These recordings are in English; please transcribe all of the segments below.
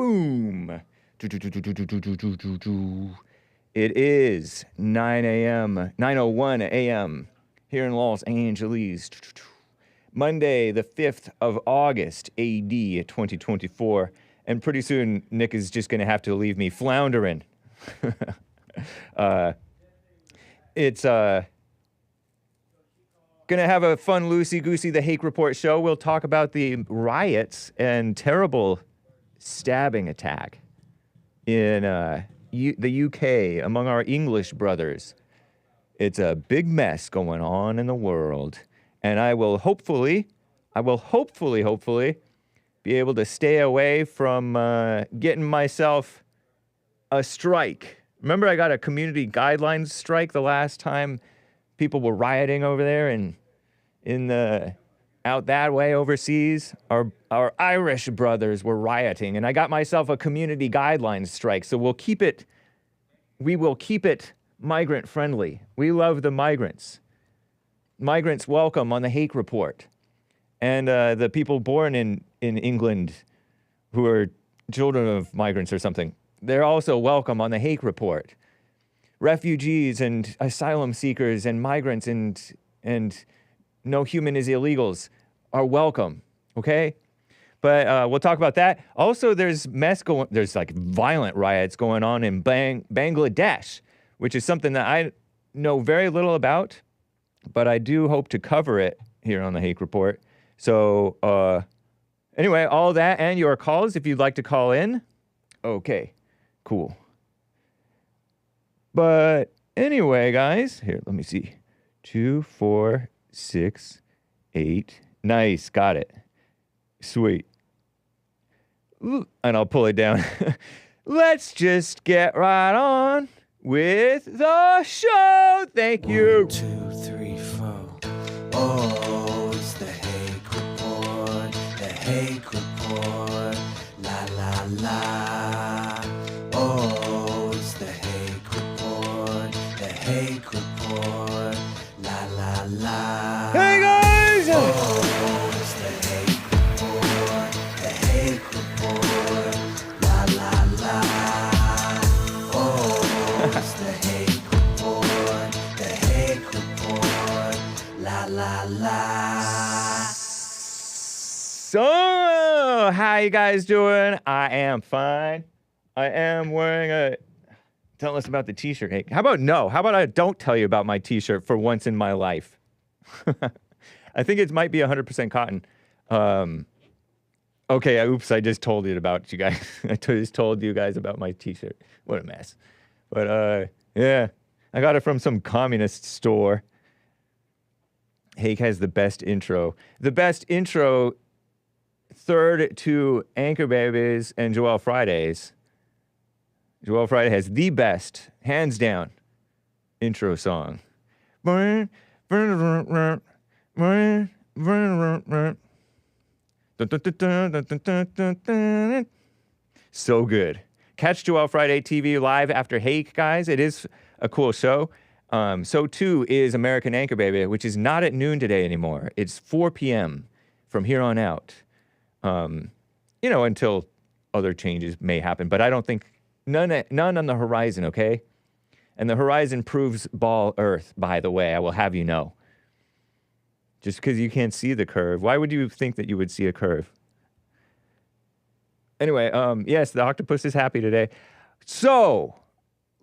Boom. It is 9 a.m., 9:01 a.m. here in Los Angeles. Monday, the 5th of August, AD 2024. And pretty soon, Nick is just going to have to leave me floundering. It's going to have a fun loosey-goosey, the Hake Report show. We'll talk about the riots and terrible stabbing attack in the UK among our English brothers. It's a big mess going on in the world. And I will hopefully be able to stay away from getting myself a strike. Remember I got a community guidelines strike the last time people were rioting over there and in the out that way overseas? Our Irish brothers were rioting, and I got myself a community guidelines strike. So we will keep it migrant friendly. We love the migrants. Migrants welcome on the Hake Report. And the people born in England who are children of migrants or something, they're also welcome on the Hake Report. Refugees and asylum seekers and migrants and no human is illegals are welcome, okay? But we'll talk about that. Also, there's like violent riots going on in Bangladesh, which is something that I know very little about, but I do hope to cover it here on the Hake Report. So, anyway, all that and your calls if you'd like to call in. Okay, cool. But anyway, guys, here, let me see. 2, 4, 6, 8. Nice, got it. Sweet. And I'll pull it down. Let's just get right on with the show. Thank you. 1, 2, 3, 4. Oh, it's the Hake Report. The Hake Report. La la la. Oh, it's the Hake Report. The Hake Report. La la la. Hey guys! Oh, it's the Hake Report. The Hake Report. La la la. Oh, it's the Hake Report. The Hake Report. La la la. So, how you guys doing? I am fine. I am wearing a... Tell us about the t-shirt, Hake. How about I don't tell you about my t-shirt for once in my life? I think it might be 100% cotton. Okay, oops, I just told it about you guys. I just told you guys about my t-shirt. What a mess. But, yeah, I got it from some communist store. Hake has the best intro. The best intro, third to Anchor Babies and Joel Fridays. Joel Friday has the best, hands down, intro song. So good. Catch Joel Friday TV live after Hake, guys. It is a cool show. So too is American Anchor Baby, which is not at noon today anymore. It's 4 p.m. from here on out. Until other changes may happen. But I don't think, none on the horizon, okay? And the horizon proves ball Earth, by the way, I will have you know. Just because you can't see the curve. Why would you think that you would see a curve? Anyway, yes, the octopus is happy today. So,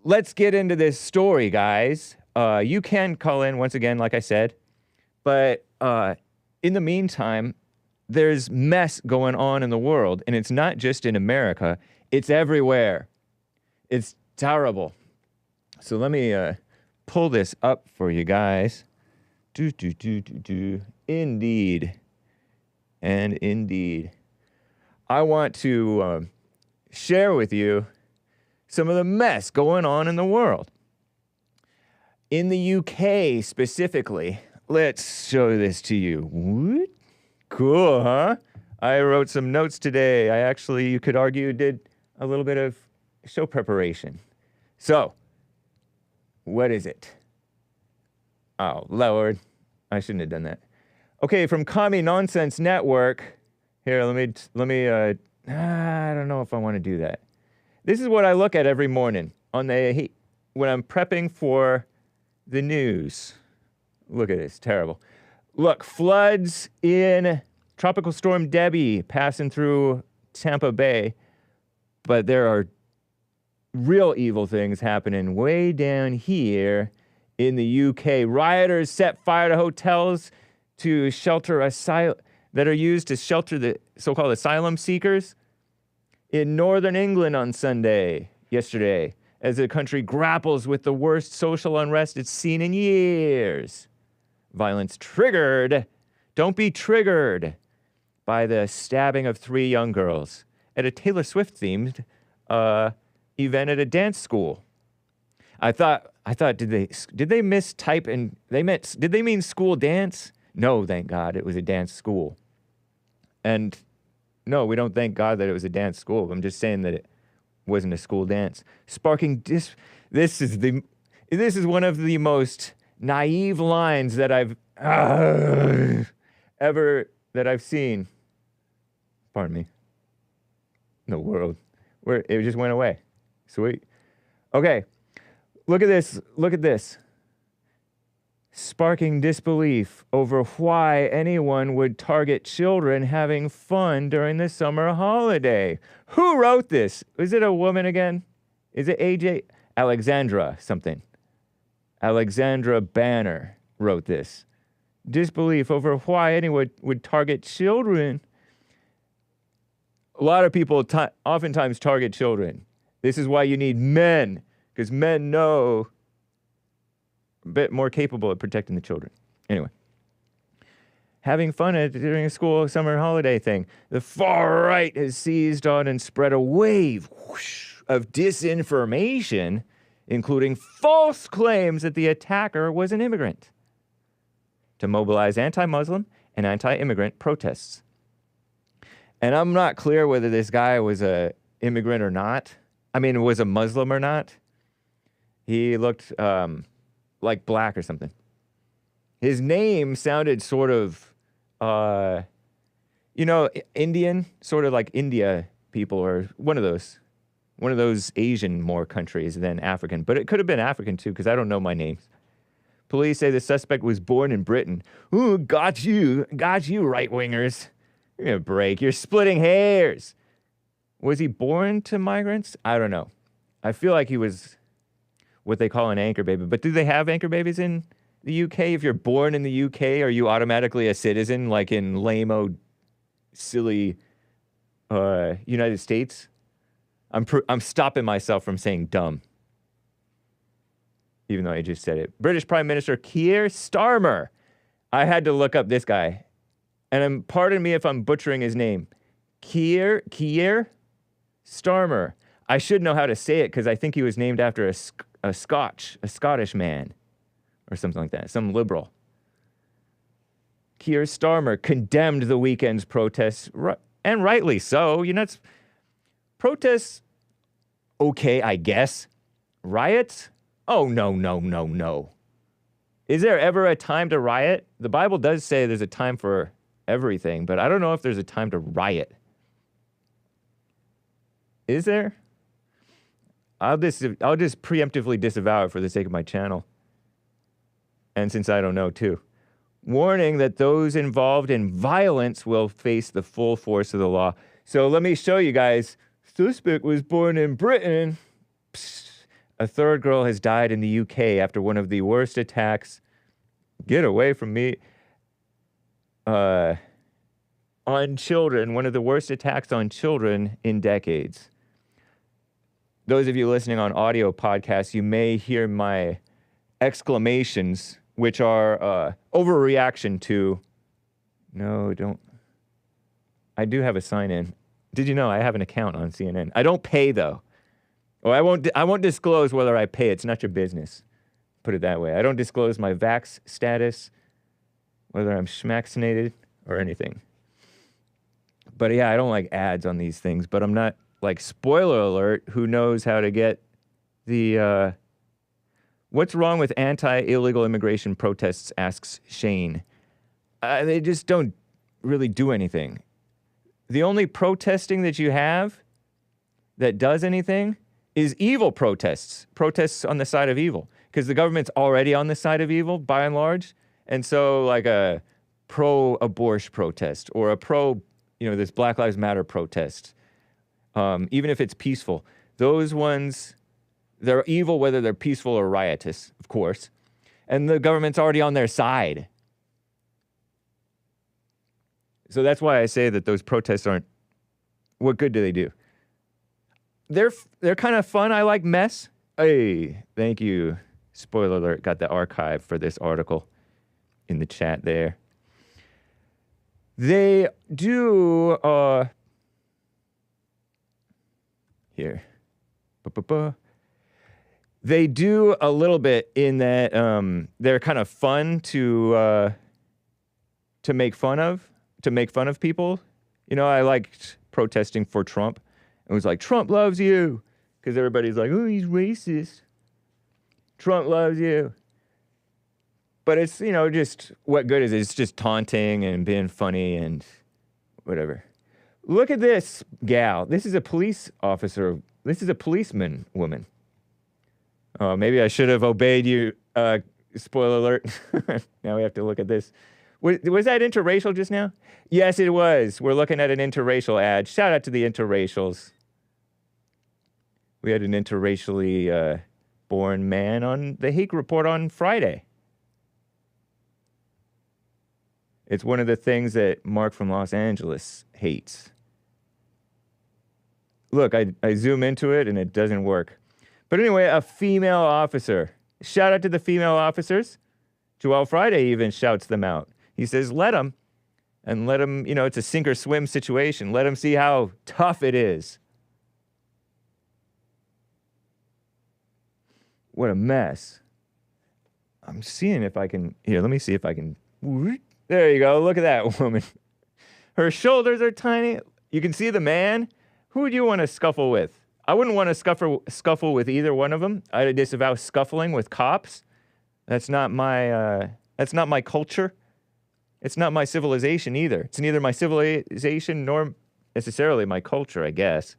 let's get into this story, guys. You can call in, once again, like I said. But in the meantime, there's mess going on in the world. And it's not just in America. It's everywhere. It's terrible. So let me pull this up for you guys. Indeed. And indeed. I want to share with you some of the mess going on in the world. In the UK specifically, let's show this to you. What? Cool, huh? I wrote some notes today. I actually, you could argue, did a little bit of show preparation. So, what is it? Oh, Lord. I shouldn't have done that. Okay, from Commie Nonsense Network. Here, let me I don't know if I want to do that. This is what I look at every morning when I'm prepping for the news. Look at this, terrible. Look, floods in Tropical Storm Debbie passing through Tampa Bay, but there are real evil things happening way down here in the UK. Rioters set fire to hotels to shelter that are used to shelter the so-called asylum seekers in northern England on yesterday, as the country grapples with the worst social unrest it's seen in years. Violence triggered, don't be triggered, by the stabbing of 3 young girls at a Taylor Swift-themed event at a dance school. I thought, did they mistype and did they mean school dance? No, thank God, it was a dance school. And no, we don't thank God that it was a dance school. I'm just saying that it wasn't a school dance. Sparking this is one of the most naive lines that I've seen. Pardon me. In the world. Where it just went away. Sweet. Okay. Look at this. Sparking disbelief over why anyone would target children having fun during the summer holiday. Who wrote this? Is it a woman again? Is it AJ? Alexandra something. Alexandra Banner wrote this. Disbelief over why anyone would target children. A lot of people oftentimes target children. This is why you need men, because men know a bit more capable of protecting the children. Anyway, having fun during a school summer holiday thing. The far right has seized on and spread a wave of disinformation, including false claims that the attacker was an immigrant, to mobilize anti-Muslim and anti-immigrant protests. And I'm not clear whether this guy was an immigrant or not. I mean, was a Muslim or not. He looked like black or something. His name sounded sort of, Indian, sort of like India people, or one of those Asian more countries than African. But it could have been African too, because I don't know my names. Police say the suspect was born in Britain. Ooh, got you, right-wingers. You're gonna break. You're splitting hairs. Was he born to migrants? I don't know. I feel like he was what they call an anchor baby. But do they have anchor babies in the UK? If you're born in the UK, are you automatically a citizen, like in lame-o, silly United States? I'm stopping myself from saying dumb, even though I just said it. British Prime Minister Keir Starmer. I had to look up this guy. And pardon me if I'm butchering his name. Keir Starmer. I should know how to say it because I think he was named after a Scottish man or something like that, some liberal. Keir Starmer condemned the weekend's protests, and rightly so. Protests, okay, I guess. Riots? Oh, no. Is there ever a time to riot? The Bible does say there's a time for everything, but I don't know if there's a time to riot. Is there? I'll just preemptively disavow it for the sake of my channel. And since I don't know too. Warning that those involved in violence will face the full force of the law. So let me show you guys. Suspect was born in Britain. Psst. A 3rd girl has died in the UK after one of the worst attacks. Get away from me. On children, one of the worst attacks on children in decades. Those of you listening on audio podcasts, you may hear my exclamations, which are overreaction to, no, don't. I do have a sign-in. Did you know I have an account on CNN? I don't pay, though. Oh, I won't disclose whether I pay. It's not your business. Put it that way. I don't disclose my vax status, whether I'm schmaxinated or anything. But yeah, I don't like ads on these things, but I'm not, like, spoiler alert, who knows how to get the, what's wrong with anti-illegal immigration protests, asks Shane. They just don't really do anything. The only protesting that you have that does anything is evil protests. Protests on the side of evil. Because the government's already on the side of evil, by and large. And so, like a pro-abortion protest or a this Black Lives Matter protest, even if it's peaceful, those ones, they're evil whether they're peaceful or riotous, of course. And the government's already on their side. So that's why I say that those protests aren't, what good do they do? They're kind of fun. I like mess. Hey, thank you. Spoiler alert, got the archive for this article in the chat there. They do, here. They do a little bit in that they're kind of fun to make fun of people. You know, I liked protesting for Trump. It was like, Trump loves you. Because everybody's like, oh, he's racist. Trump loves you. But it's, just what good is it? It's just taunting and being funny and whatever. Look at this gal. This is a police officer. This is a policeman woman. Oh, maybe I should have obeyed you. Spoiler alert. Now we have to look at this. Was that interracial just now? Yes, it was. We're looking at an interracial ad. Shout out to the interracials. We had an interracially born man on the Hake Report on Friday. It's one of the things that Mark from Los Angeles hates. Look, I zoom into it and it doesn't work. But anyway, a female officer. Shout out to the female officers. Joel Friday even shouts them out. He says, let them. And let them, it's a sink or swim situation. Let them see how tough it is. What a mess. I'm seeing if I can, here, let me see if I can, there you go, look at that woman. Her shoulders are tiny. You can see the man. Who would you want to scuffle with? I wouldn't want to scuffle with either one of them. I disavow scuffling with cops. That's not my culture. It's not my civilization either. It's neither my civilization nor necessarily my culture, I guess.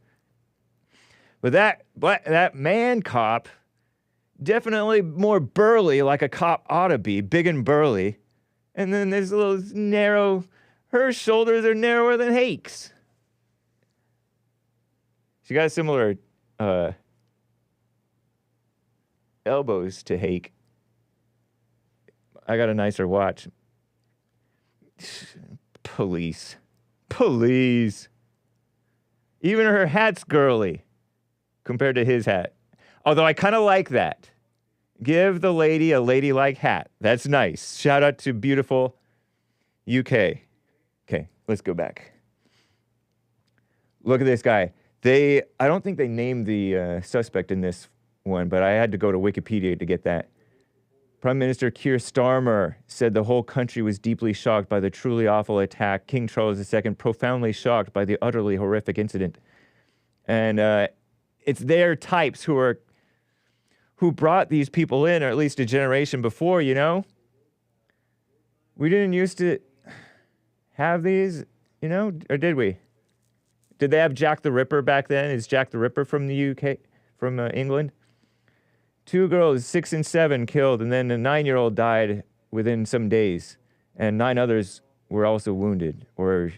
But that man cop, definitely more burly, like a cop ought to be, big and burly. And then there's a little narrow, her shoulders are narrower than Hake's. She got similar elbows to Hake. I got a nicer watch. Police. Even her hat's girly compared to his hat. Although I kind of like that. Give the lady a ladylike hat. That's nice. Shout out to beautiful UK. Okay, let's go back. Look at this guy. I don't think they named the suspect in this one, but I had to go to Wikipedia to get that. Prime Minister Keir Sharmer said the whole country was deeply shocked by the truly awful attack. King Charles II profoundly shocked by the utterly horrific incident. And it's their types who brought these people in, or at least a generation before, We didn't used to have these, or did we? Did they have Jack the Ripper back then? Is Jack the Ripper from the UK, from England? 2 girls, 6 and 7, killed, and then a 9-year-old died within some days, and 9 others were also wounded, or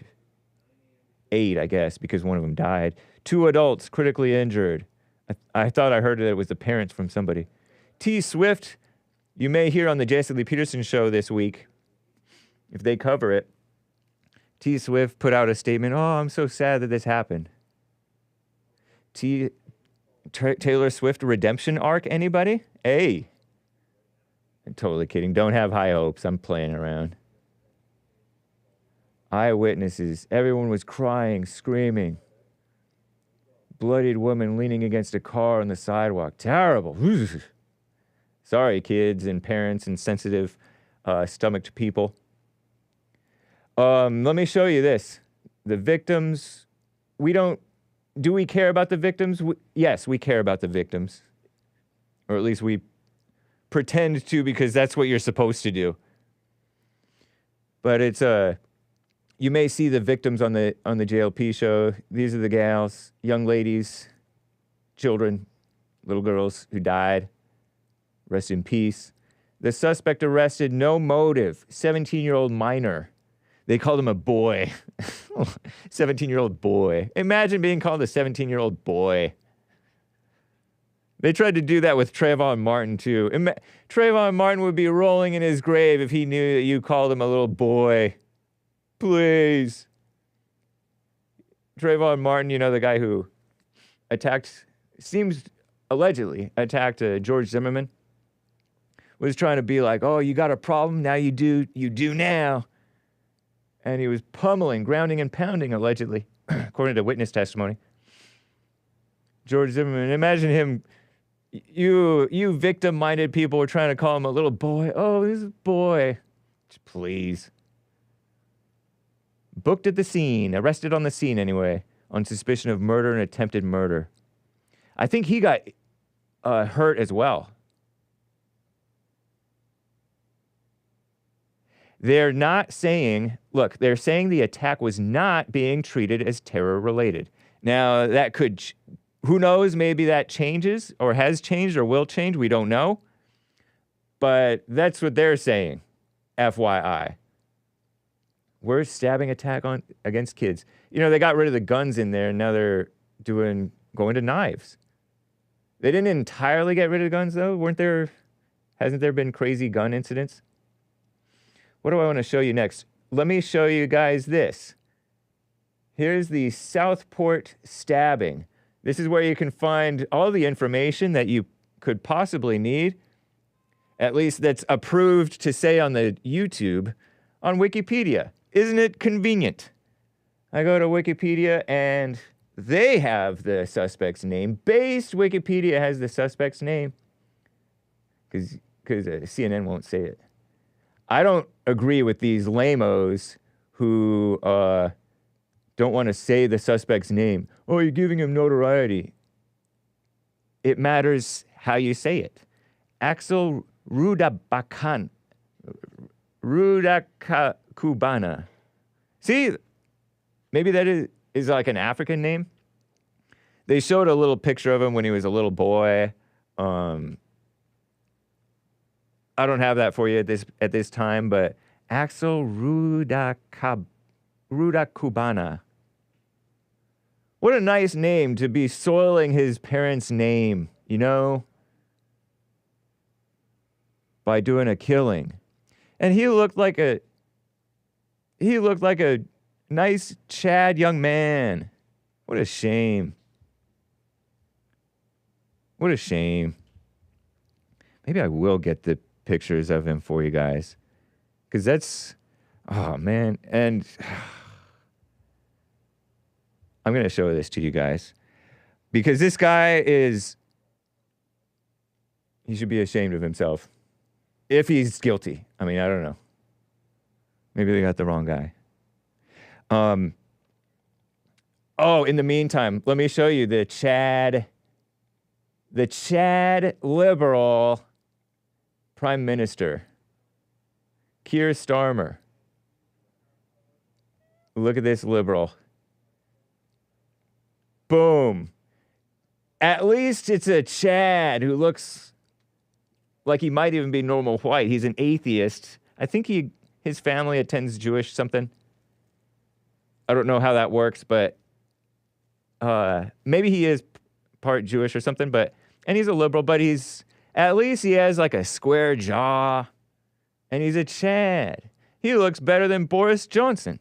8, I guess, because one of them died. 2 adults critically injured. I thought I heard that it was the parents from somebody. T. Swift, you may hear on the Jesse Lee Peterson show this week, if they cover it. T. Swift put out a statement, I'm so sad that this happened. Taylor Swift redemption arc, anybody? Hey. I'm totally kidding. Don't have high hopes. I'm playing around. Eyewitnesses. Everyone was crying, screaming. Bloodied woman leaning against a car on the sidewalk. Terrible. Sorry, kids and parents and sensitive stomached people. Let me show you this. The victims, do we care about the victims? Yes, we care about the victims. Or at least we pretend to, because that's what you're supposed to do. But it's You may see the victims on the JLP show. These are the gals, young ladies, children, little girls who died. Rest in peace. The suspect arrested, no motive, 17-year-old minor. They called him a boy. 17-year-old boy. Imagine being called a 17-year-old boy. They tried to do that with Trayvon Martin, too. Trayvon Martin would be rolling in his grave if he knew that you called him a little boy. Please. Trayvon Martin, you know, the guy who allegedly attacked George Zimmerman, was trying to be like, oh, you got a problem? Now you do now. And he was pummeling, grounding, and pounding, allegedly, according to witness testimony. George Zimmerman, imagine him. You victim-minded people were trying to call him a little boy. Oh, this is a boy. Please. Booked at the scene. Arrested on the scene, anyway, on suspicion of murder and attempted murder. I think he got hurt as well. They're not saying, look, they're saying the attack was not being treated as terror-related. Now, that could... Who knows, maybe that changes or has changed or will change. We don't know. But that's what they're saying, FYI. Worst stabbing attack against kids. You know, they got rid of the guns in there, and now they're going to knives. They didn't entirely get rid of the guns, though. Hasn't there been crazy gun incidents? What do I want to show you next? Let me show you guys this. Here's the Southport stabbing. This is where you can find all the information that you could possibly need, at least that's approved to say on the YouTube, on Wikipedia. Isn't it convenient? I go to Wikipedia and they have the suspect's name. Based Wikipedia has the suspect's name because CNN won't say it. I don't agree with these lamos who don't want to say the suspect's name. Oh, you're giving him notoriety. It matters how you say it. Axel Rudakubana. See, maybe that is like an African name. They showed a little picture of him when he was a little boy. I don't have that for you at this time, but Axel Rudakubana. What a nice name to be soiling his parents' name, you know, by doing a killing. And he looked like a nice Chad young man. What a shame. What a shame. Maybe I will get the pictures of him for you guys. Because that's, oh man, and I'm going to show this to you guys. Because this guy he should be ashamed of himself. If he's guilty. I mean, I don't know. Maybe they got the wrong guy. Oh, in the meantime, let me show you the Chad liberal prime minister, Keir Starmer. Look at this liberal. Boom. At least it's a Chad who looks like he might even be normal white. He's an atheist. I think his family attends Jewish something. I don't know how that works, but maybe he is part Jewish or something, and he's a liberal, but at least he has like a square jaw, and he's a Chad. He looks better than Boris Johnson.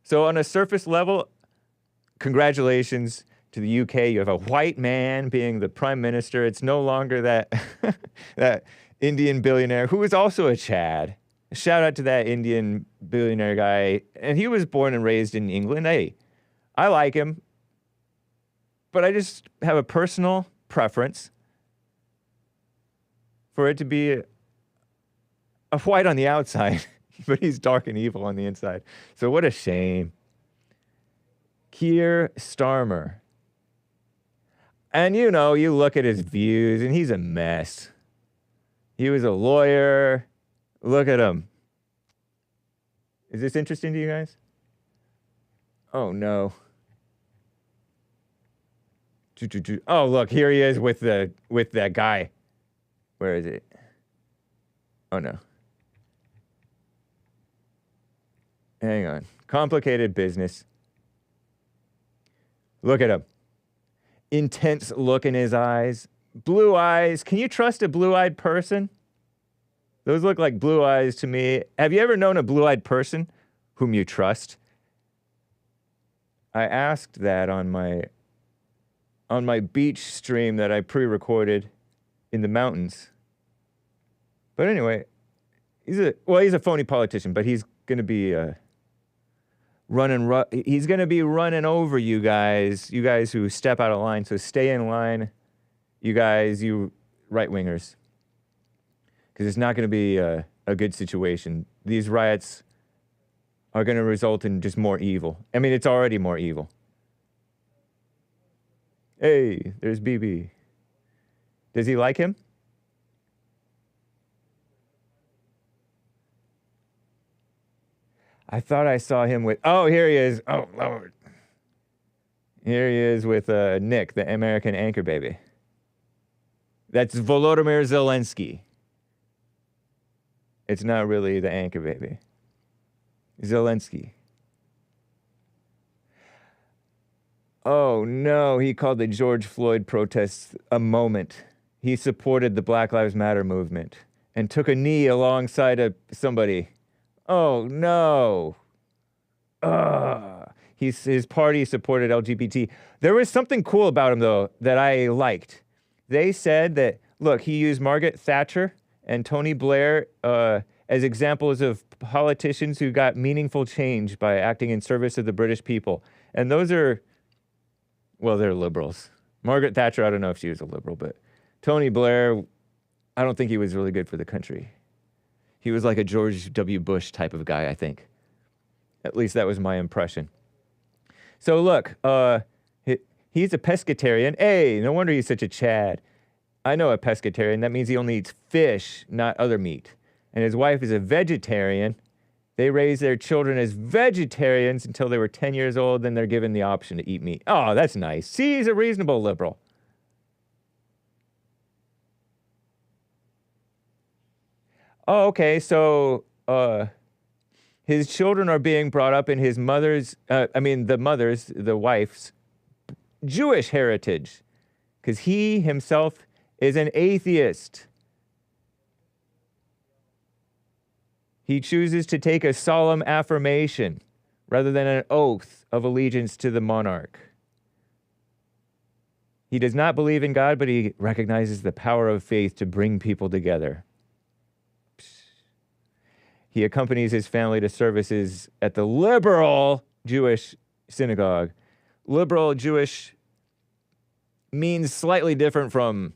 So on a surface level, congratulations to the UK. You have a white man being the prime minister. It's no longer that Indian billionaire who is also a Chad. Shout out to that Indian billionaire guy. And he was born and raised in England. Hey, I like him. But I just have a personal preference for it to be a white on the outside, but he's dark and evil on the inside. So what a shame. Keir Starmer. And you know, you look at his views and he's a mess. He was a lawyer. Look at him. Is this interesting to you guys? Oh, no. Oh, look, here he is with that guy. Where is it? Oh, no. Hang on. Complicated business. Look at him. Intense look in his eyes. Blue eyes. Can you trust a blue-eyed person? Those look like blue eyes to me. Have you ever known a blue-eyed person whom you trust? I asked that on my beach stream that I pre-recorded in the mountains. But anyway, he's a phony politician, but he's going to be he's going to be running over you guys who step out of line. So stay in line, you guys, you right-wingers. Because it's not going to be a good situation. These riots are going to result in just more evil. I mean, it's already more evil. Hey, there's BB. Does he like him? I thought I saw him with... Oh, here he is. Oh, Lord. Here he is with Nick, the American anchor baby. That's Volodymyr Zelensky. It's not really the anchor baby. Zelensky. Oh, no, he called the George Floyd protests a moment. He supported the Black Lives Matter movement and took a knee alongside somebody. Oh, no. His party supported LGBT. There was something cool about him, though, that I liked. They said that, look, he used Margaret Thatcher and Tony Blair as examples of politicians who got meaningful change by acting in service of the British people. And those are, well, they're liberals. Margaret Thatcher, I don't know if she was a liberal, but Tony Blair, I don't think he was really good for the country. He was like a George W. Bush type of guy, I think. At least that was my impression. So look, he's a pescatarian. Hey, no wonder he's such a Chad. I know a pescatarian. That means he only eats fish, not other meat. And his wife is a vegetarian. They raise their children as vegetarians until they were 10 years old. Then they're given the option to eat meat. Oh, that's nice. See, he's a reasonable liberal. Oh, okay. So his children are being brought up in his the wife's Jewish heritage. Because he himself is an atheist. He chooses to take a solemn affirmation rather than an oath of allegiance to the monarch. He does not believe in God, but he recognizes the power of faith to bring people together. He accompanies his family to services at the liberal Jewish synagogue. Liberal Jewish means slightly different from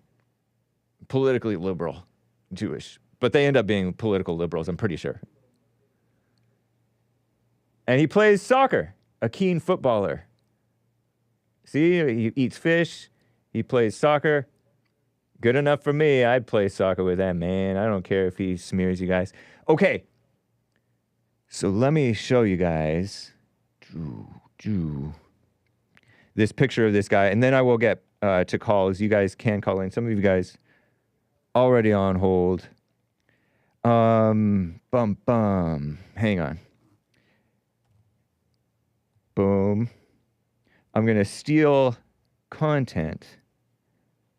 politically liberal Jewish. But they end up being political liberals, I'm pretty sure. And he plays soccer, a keen footballer. See, he eats fish, he plays soccer. Good enough for me. I'd play soccer with that man. I don't care if he smears you guys. Okay, so let me show you guys this picture of this guy, and then I will get to calls. You guys can call in. Some of you guys already on hold. Hang on. Boom. I'm going to steal content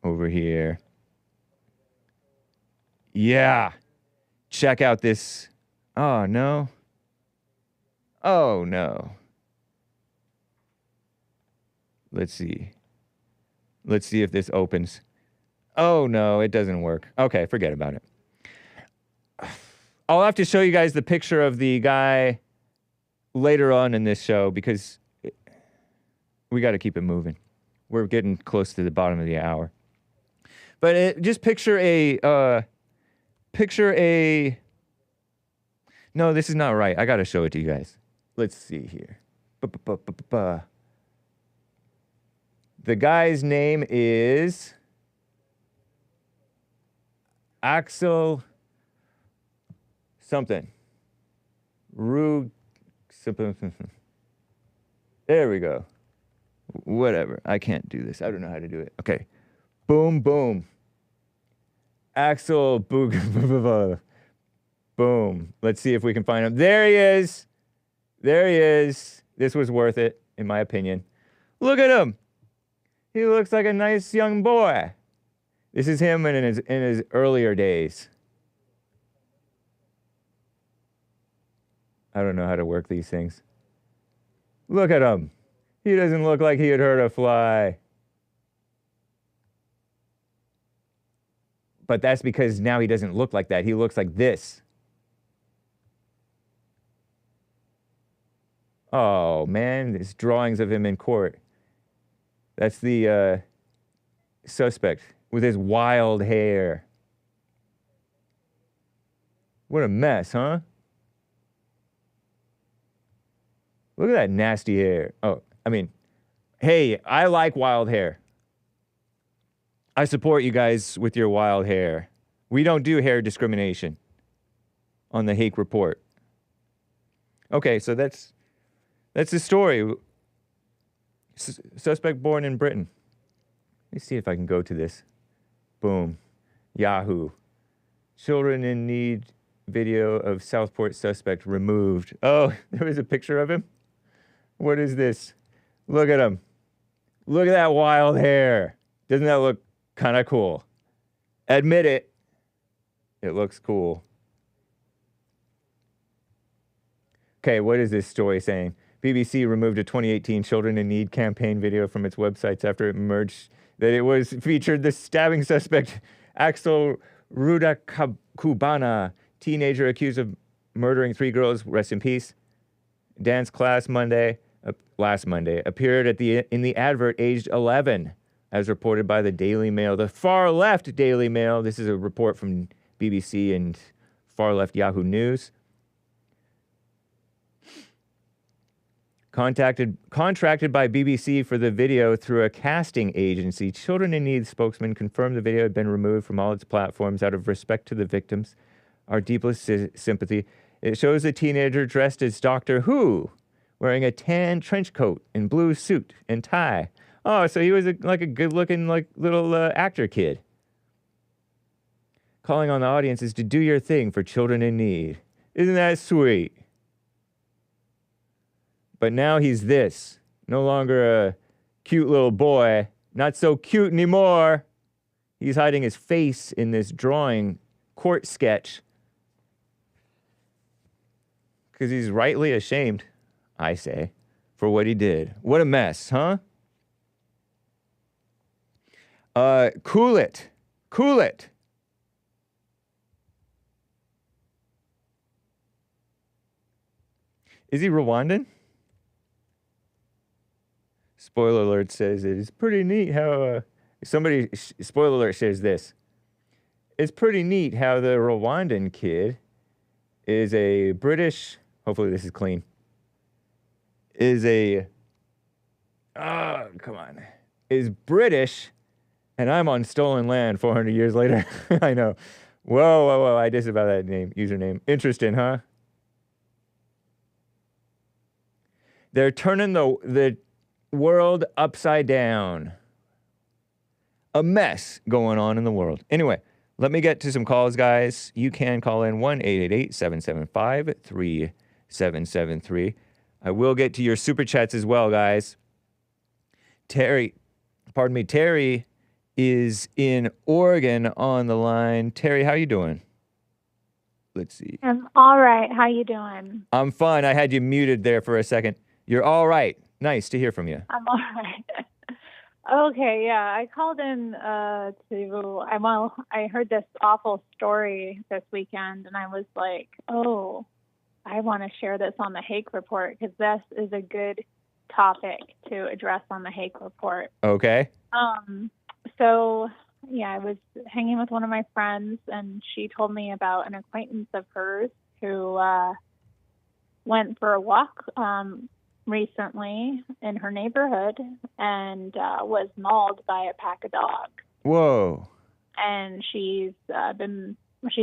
over here. Yeah. Check out this. Oh, no. Oh, no. Let's see. Let's see if this opens. Oh, no, it doesn't work. Okay, forget about it. I'll have to show you guys the picture of the guy later on in this show because we got to keep it moving. We're getting close to the bottom of the hour. But just picture a... No, this is not right. I got to show it to you guys. Let's see here. The guy's name is Axel something. There we go. Whatever. I can't do this. I don't know how to do it. Okay. Boom, boom. Axel, boom. Let's see if we can find him. There he is. There he is. This was worth it, in my opinion. Look at him. He looks like a nice young boy. This is him in his earlier days. I don't know how to work these things. Look at him. He doesn't look like he had hurt a fly. But that's because now he doesn't look like that. He looks like this. Oh, man, there's drawings of him in court. That's the suspect with his wild hair. What a mess, huh? Look at that nasty hair. Oh, I mean, hey, I like wild hair. I support you guys with your wild hair. We don't do hair discrimination on the Hake report. Okay, so that's the story. Suspect born in Britain. Let me see if I can go to this. Boom. Yahoo. Children in need video of Southport suspect removed. Oh, there was a picture of him? What is this? Look at him. Look at that wild hair. Doesn't that look kind of cool? Admit it. It looks cool. Okay, what is this story saying? BBC removed a 2018 Children in Need campaign video from its websites after it emerged that it was featured the stabbing suspect, Axel Rudakubana, teenager accused of murdering 3 girls, rest in peace. Dance class last Monday, appeared in the advert aged 11, as reported by the Daily Mail, the far-left Daily Mail. This is a report from BBC and far-left Yahoo News. Contracted by BBC for the video through a casting agency, Children in Need spokesman confirmed the video had been removed from all its platforms out of respect to the victims. Our deepest sympathy. It shows a teenager dressed as Doctor Who, wearing a tan trench coat and blue suit and tie. Oh, so he was like a good-looking little actor kid. Calling on the audiences to do your thing for children in need. Isn't that sweet? But now he's this. No longer a cute little boy. Not so cute anymore. He's hiding his face in this drawing court sketch. Because he's rightly ashamed, I say, for what he did. What a mess, huh? Cool it. Cool it. Is he Rwandan? Spoiler alert says it is pretty neat how spoiler alert says this. It's pretty neat how the Rwandan kid is a British, hopefully this is clean, is British, and I'm on stolen land 400 years later. I know. Whoa, I disavow that username. Interesting, huh? They're turning the world upside down. A mess going on in the world. Anyway, let me get to some calls, guys. You can call in 1-888-775-3773. I will get to your super chats as well, guys. Terry is in Oregon on the line. Terry, how you doing? Let's see. I'm all right. How you doing? I'm fine. I had you muted there for a second. You're all right. Nice to hear from you. I'm all right. Okay, yeah. I called in I heard this awful story this weekend, and I was like, oh, I want to share this on the Hake report because this is a good topic to address on the Hake report. Okay. So, yeah, I was hanging with one of my friends, and she told me about an acquaintance of hers who went for a walk recently in her neighborhood and was mauled by a pack of dogs. Whoa. And she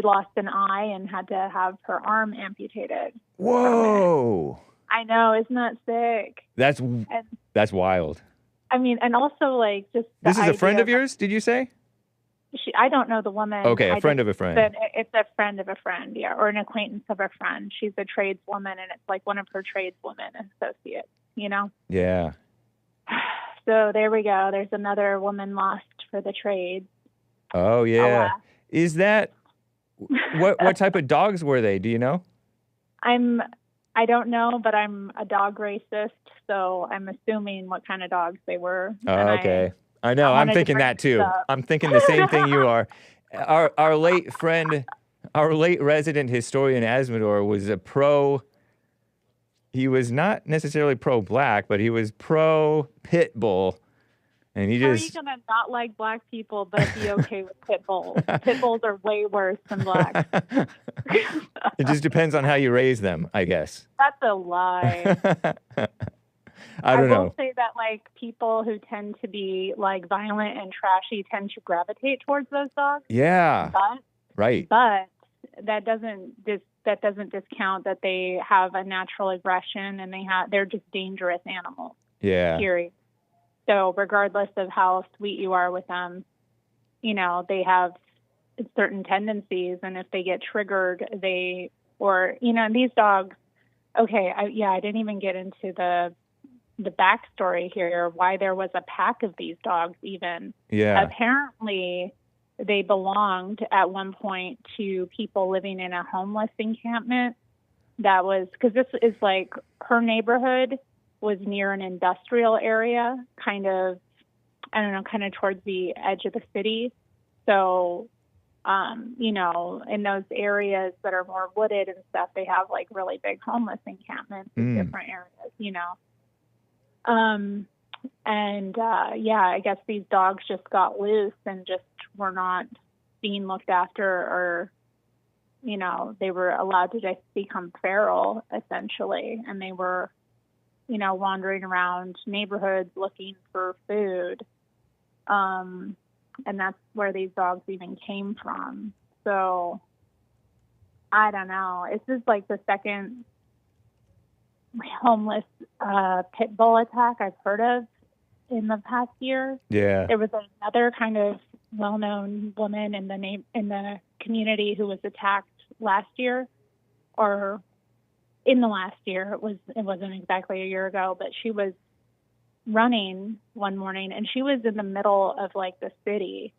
lost an eye and had to have her arm amputated. Whoa. I know, isn't that sick? That's wild. I mean, and also like just This is a friend of idea yours, did you say? I don't know the woman. Okay, a friend of a friend. But it's a friend of a friend, yeah, or an acquaintance of a friend. She's a tradeswoman, and it's like one of her tradeswomen associates, you know? Yeah. So there we go. There's another woman lost for the trade. Oh, yeah. Is that, what type of dogs were they? Do you know? I don't know, but I'm a dog racist, so I'm assuming what kind of dogs they were. Oh, okay. I know. I'm thinking that too. I'm thinking the same thing you are. Our late friend, our late resident historian Asmodor was a he was not necessarily pro-black, but he was pro-Pitbull. And he How just... are you going to not like black people but be okay with Pitbulls? Pitbulls are way worse than blacks. It just depends on how you raise them, I guess. That's a lie. I don't know. I will say that like people who tend to be like violent and trashy tend to gravitate towards those dogs. Yeah. Right. But that doesn't discount that they have a natural aggression and they're just dangerous animals. Yeah. Period. So regardless of how sweet you are with them, you know, they have certain tendencies, and if they get triggered, these dogs. Okay, I didn't even get into the backstory here, why there was a pack of these dogs even. Yeah. Apparently, they belonged at one point to people living in a homeless encampment. That was, because this is like, her neighborhood was near an industrial area, kind of towards the edge of the city. So, in those areas that are more wooded and stuff, they have like really big homeless encampments in different areas, you know. I guess these dogs just got loose and just were not being looked after, or, you know, they were allowed to just become feral essentially. And they were, you know, wandering around neighborhoods looking for food. And that's where these dogs even came from. So I don't know. This is like the second homeless pit bull attack I've heard of in the past year. Yeah. There was another kind of well-known woman in the community who was attacked last year, or in the last year. It wasn't exactly a year ago, but she was running one morning, and she was in the middle of like the city.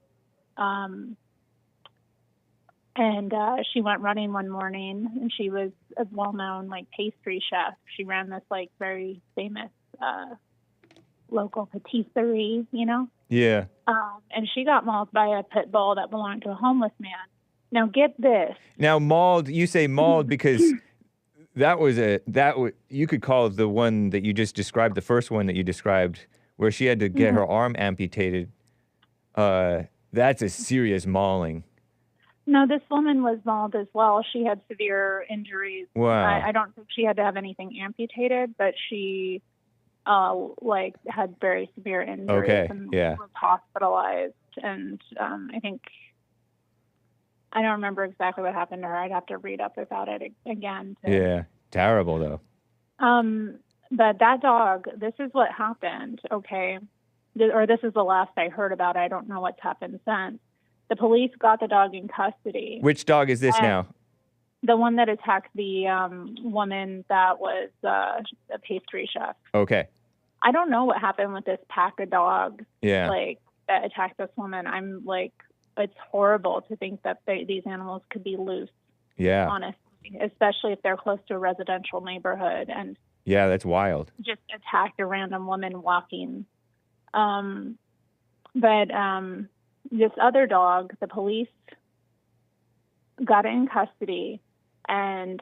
She went running one morning, and she was a well-known like pastry chef. She ran this like very famous local patisserie, you know? Yeah. And she got mauled by a pit bull that belonged to a homeless man. Now get this. Now mauled, you say mauled because you could call the one that you just described, the first one that you described, where she had to get her arm amputated. That's a serious mauling. No, this woman was mauled as well. She had severe injuries. Wow. I don't think she had to have anything amputated, but she had very severe injuries and was hospitalized. And I don't remember exactly what happened to her. I'd have to read up about it again. Yeah, terrible though. But that dog, this is what happened, okay? This is the last I heard about it. I don't know what's happened since. The police got the dog in custody. Which dog is this now? The one that attacked the woman that was a pastry chef. Okay. I don't know what happened with this pack of dogs. Yeah. Like, that attacked this woman. I'm like, it's horrible to think that these animals could be loose. Yeah. Honestly, especially if they're close to a residential neighborhood and. Yeah, that's wild. Just attacked a random woman walking. This other dog, the police got it in custody, and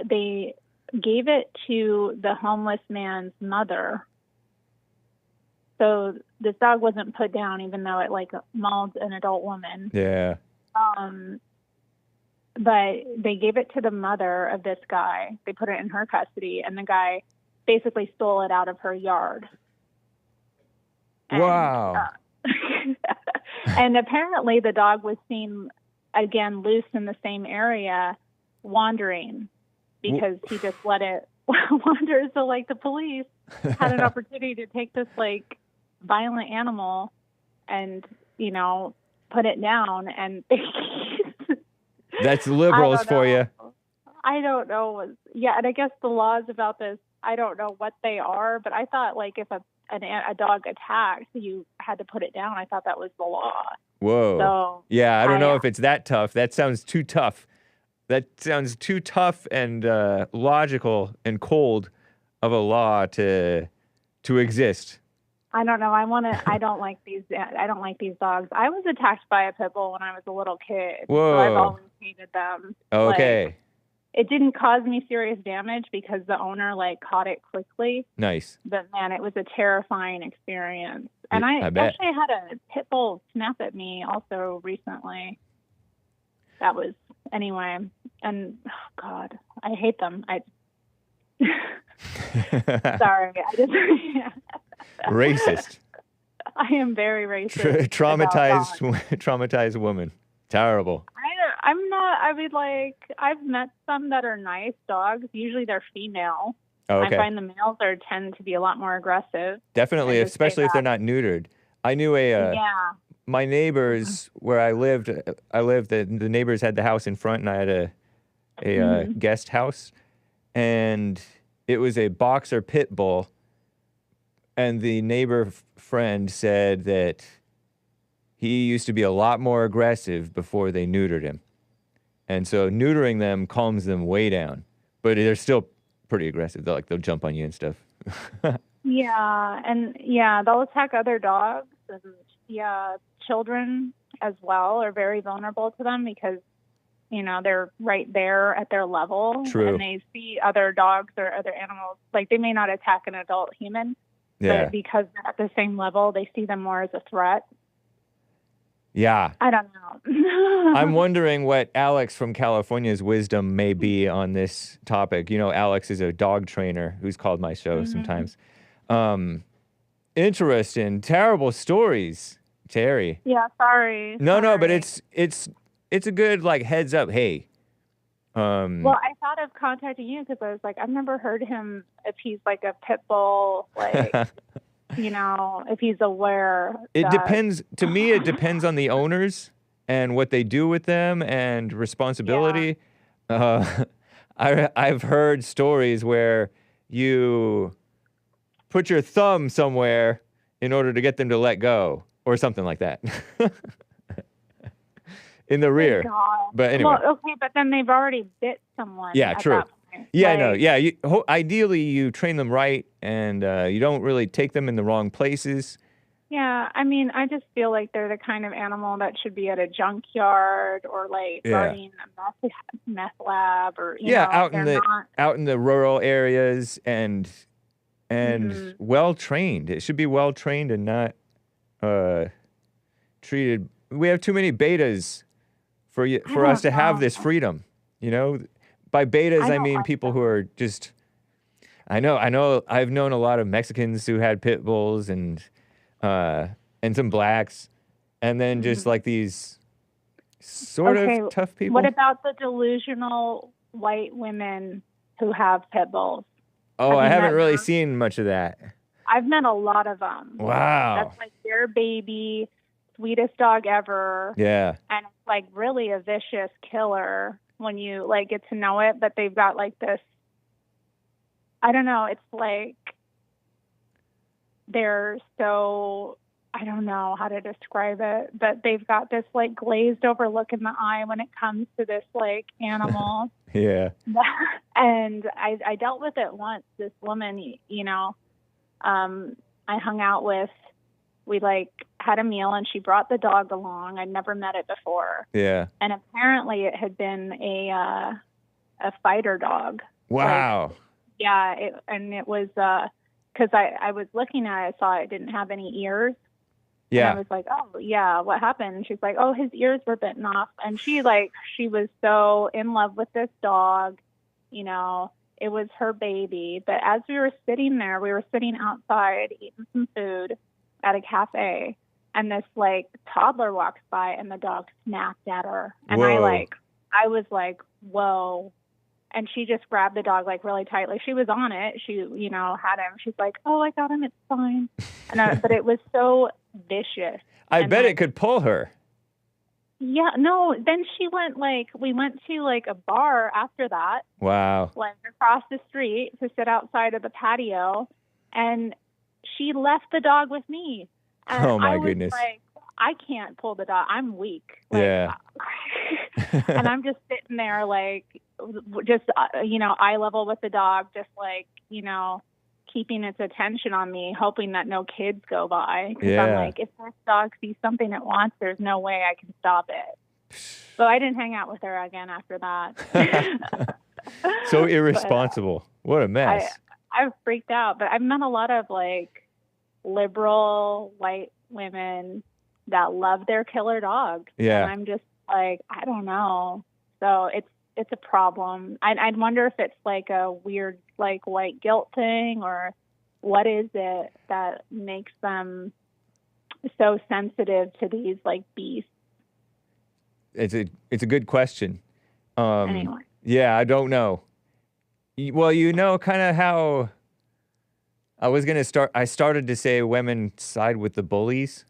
they gave it to the homeless man's mother. So this dog wasn't put down, even though it like mauled an adult woman. Yeah. But they gave it to the mother of this guy. They put it in her custody, and the guy basically stole it out of her yard. Wow. And apparently the dog was seen again loose in the same area, wandering, because he just let it wonder, so like the police had an opportunity to take this like violent animal and, you know, put it down, and That's liberals for you. I don't know. Yeah, and I guess the laws about this, I don't know what they are, but I thought like if a dog attacked, you had to put it down. I thought that was the law. Whoa. So, yeah, I don't know if it's that tough. That sounds too tough. That sounds too tough and logical and cold of a law to exist. I don't know. I don't like these. I don't like these dogs. I was attacked by a pit bull when I was a little kid. Whoa. So I've always hated them. Okay. Like, it didn't cause me serious damage because the owner like caught it quickly. Nice. But man, it was a terrifying experience. And I bet. actually had a pit bull snap at me also recently. That was anyway. And oh God, I hate them. Sorry, I just racist. I am very racist. Traumatized woman. Terrible. I'm not. I mean, like, I've met some that are nice dogs. Usually they're female. Oh, okay. I find the males tend to be a lot more aggressive. Definitely, especially if they're not neutered. I knew my neighbors where I lived. The neighbors had the house in front, and I had a guest house, and it was a boxer pit bull. And the neighbor friend said that he used to be a lot more aggressive before they neutered him. And so neutering them calms them way down. But they're still pretty aggressive. They'll jump on you and stuff. Yeah, and yeah, they'll attack other dogs. And yeah, children as well are very vulnerable to them because, you know, they're right there at their level. True. And they see other dogs or other animals. Like, they may not attack an adult human, but because they're at the same level, they see them more as a threat. Yeah. I don't know. I'm wondering what Alex from California's wisdom may be on this topic. You know, Alex is a dog trainer who's called my show sometimes. Interesting. Terrible stories, Terry. Yeah, sorry. No, but it's a good, like, heads up. Hey. Well, I thought of contacting you because I was like, I've never heard him if he's like a pit bull, like, you know, if he's aware. It depends. To me, it depends on the owners and what they do with them and responsibility. Yeah. I've heard stories where you put your thumb somewhere in order to get them to let go or something like that. In the rear. God. But anyway. Well, okay, but then they've already bit someone. Yeah, at true. That point. Yeah, like, no, yeah. Ideally, you train them right, and you don't really take them in the wrong places. Yeah, I mean, I just feel like they're the kind of animal that should be at a junkyard or like guarding a meth lab, or you know, out in the rural areas and well trained. It should be well trained and not treated. We have too many betas for us to have this freedom, you know. By betas, I mean people who are just. I know. I've known a lot of Mexicans who had pit bulls and some blacks, and then just like these sort of tough people. What about the delusional white women who have pit bulls? Oh, I haven't really seen much of that. I've met a lot of them. Wow. That's like their baby, sweetest dog ever. Yeah. And it's like really a vicious killer when you like get to know it, but they've got like this, I don't know, it's like they're so, I don't know how to describe it, but they've got this like glazed over look in the eye when it comes to this like animal. Yeah. And I dealt with it once. This woman, you know, I hung out with, we like had a meal and she brought the dog along. I'd never met it before. Yeah. And apparently it had been a fighter dog. Wow. Like, yeah. It was, cause I was looking at it, I saw it didn't have any ears. Yeah. And I was like, oh yeah, what happened? And she's like, oh, his ears were bitten off. And she was so in love with this dog, you know, it was her baby. But as we were sitting there, we were sitting outside eating some food at a cafe, and this like toddler walks by and the dog snapped at her. And whoa. I was like, whoa. And she just grabbed the dog like really tight. Like she was on it. She, you know, had him. She's like, "Oh, I got him. It's fine." But it was so vicious. I bet it could pull her. Yeah, no. Then we went to like a bar after that. Wow. Like across the street to sit outside of the patio, and she left the dog with me. And oh my I was goodness. Like, I can't pull the dog. I'm weak. Like, yeah. and I'm just sitting there like, just, you know, eye level with the dog, just like, you know, keeping its attention on me, hoping that no kids go by. Because I'm like, if this dog sees something it wants, there's no way I can stop it. So I didn't hang out with her again after that. So irresponsible. What a mess. I freaked out. But I've met a lot of like liberal white women that love their killer dogs. Yeah. And I'm just like, I don't know. So it's a problem. I'd wonder if it's like a weird like white guilt thing, or what is it that makes them so sensitive to these like beasts? It's a good question. Anyway. Yeah, I don't know. Well, you know kind of how I started to say women side with the bullies.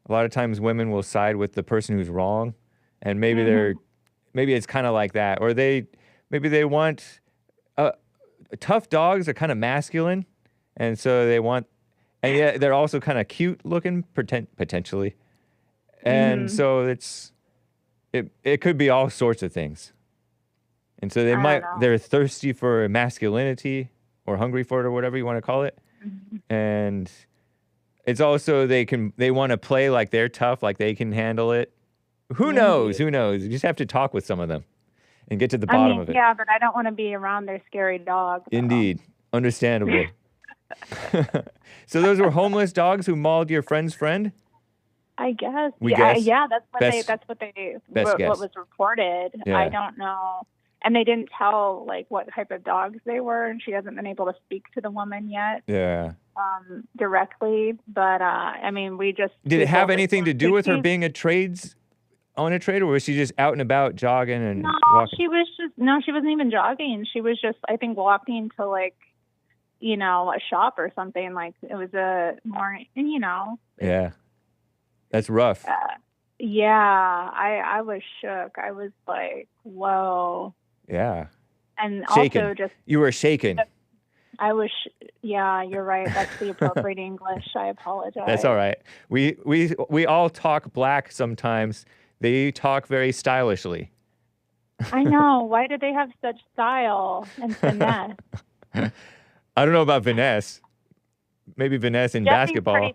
A lot of times women will side with the person who's wrong, and maybe maybe it's kind of like that, or maybe they want tough dogs are kind of masculine, and so they want, and yet they're also kind of cute looking potentially, and so it could be all sorts of things, and so they're thirsty for masculinity or hungry for it or whatever you want to call it, and it's also they want to play like they're tough, like they can handle it. Who knows? Who knows? You just have to talk with some of them and get to the bottom of it. Yeah, but I don't want to be around their scary dogs. Indeed. Understandable. So those were homeless dogs who mauled your friend's friend? I guess. Guess? Yeah, that's what was reported. Yeah. I don't know. And they didn't tell like what type of dogs they were, and she hasn't been able to speak to the woman yet. Yeah. Directly, but I mean, Did it have anything to do with her being on a trade, or was she just out and about jogging and walking? She wasn't even jogging. She was just, I think, walking to like, you know, a shop or something. Like it was you know. Yeah. That's rough. Yeah, I was shook. I was like, whoa. Yeah. And shaken. Also just... You were shaken. I was, yeah, you're right. That's the appropriate English. I apologize. That's all right. We all talk black sometimes. They talk very stylishly. I know. Why do they have such style and finesse? I don't know about finesse. Maybe finesse in basketball.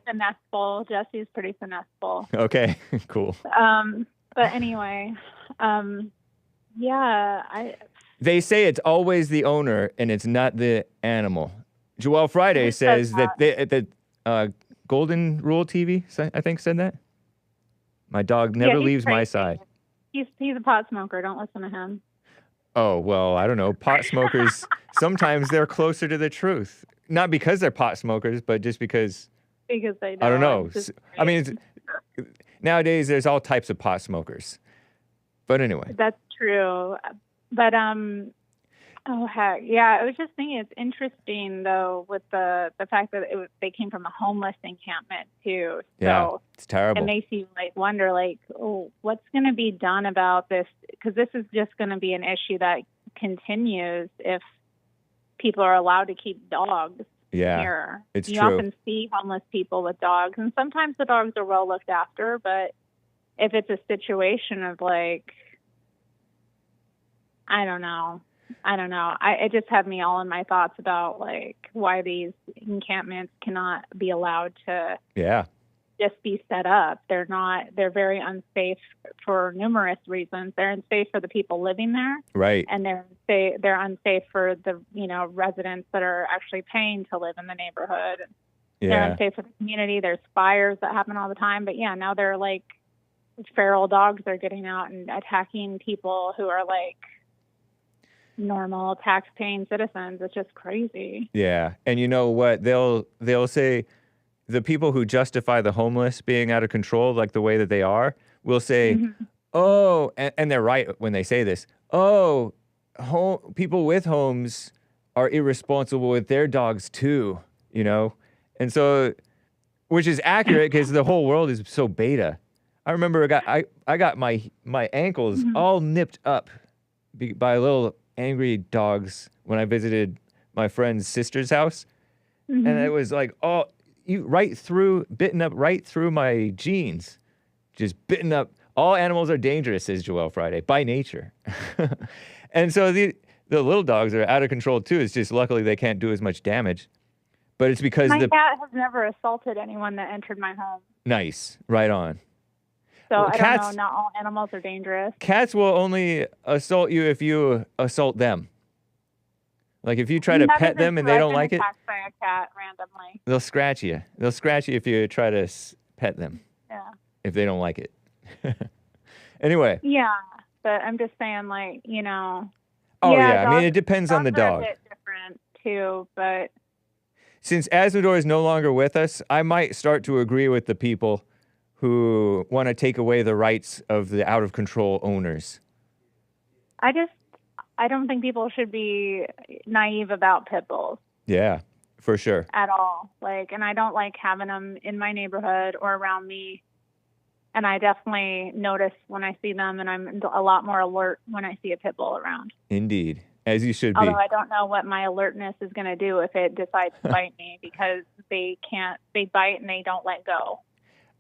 Jesse's pretty finesseful. Okay, cool. But anyway, yeah, They say it's always the owner and it's not the animal. Joelle Friday says that Golden Rule TV, I think, said that. My dog never leaves my side. He's a pot smoker. Don't listen to him. Oh, well, I don't know. Pot smokers, sometimes they're closer to the truth. Not because they're pot smokers, but just because... Because they know. I don't know. I mean, nowadays there's all types of pot smokers. But anyway. That's true. But, oh, heck. Yeah, I was just thinking it's interesting, though, with the fact that they came from a homeless encampment, too. Yeah, so it's terrible. It makes you, like, wonder, like, oh, what's going to be done about this? Because this is just going to be an issue that continues if people are allowed to keep dogs here. It's you true. often see homeless people with dogs, and sometimes the dogs are well looked after, but if it's a situation of, like, I don't know. It just had me all in my thoughts about like why these encampments cannot be allowed to just be set up. They're very unsafe for numerous reasons. They're unsafe for the people living there. Right. And they're unsafe for the, you know, residents that are actually paying to live in the neighborhood. Yeah. They're unsafe for the community. There's fires that happen all the time. But yeah, now they're like feral dogs are getting out and attacking people who are like normal tax-paying citizens. It's just crazy. Yeah, and you know what? They'll say the people who justify the homeless being out of control, like the way that they are, will say, "Oh," and they're right when they say this. "Oh, people with homes are irresponsible with their dogs too, you know? And so, which is accurate because the whole world is so beta. I remember I got my ankles all nipped up by little angry dogs when I visited my friend's sister's house. And it was like, bitten up right through my jeans. Just bitten up. All animals are dangerous, says Joelle Friday, by nature. And so the little dogs are out of control too. It's just luckily they can't do as much damage. But it's because my cat has never assaulted anyone that entered my home. Nice. Right on. So I don't know, not all animals are dangerous. Cats will only assault you if you assault them. Like if you try to pet them and they don't like it, attacked by a cat randomly. they'll scratch you. They'll scratch you if you try to pet them. Yeah. If they don't like it. Anyway. Yeah, but I'm just saying, like, you know. Oh yeah, I mean it depends on the dog. Dogs are a bit different too, but since Asmodor is no longer with us, I might start to agree with the people who want to take away the rights of the out of control owners. I don't think people should be naive about pit bulls. Yeah, for sure. At all. Like, and I don't like having them in my neighborhood or around me. And I definitely notice when I see them, and I'm a lot more alert when I see a pit bull around. Indeed, as you should be. Although I don't know what my alertness is going to do if it decides to bite me, because they bite and they don't let go.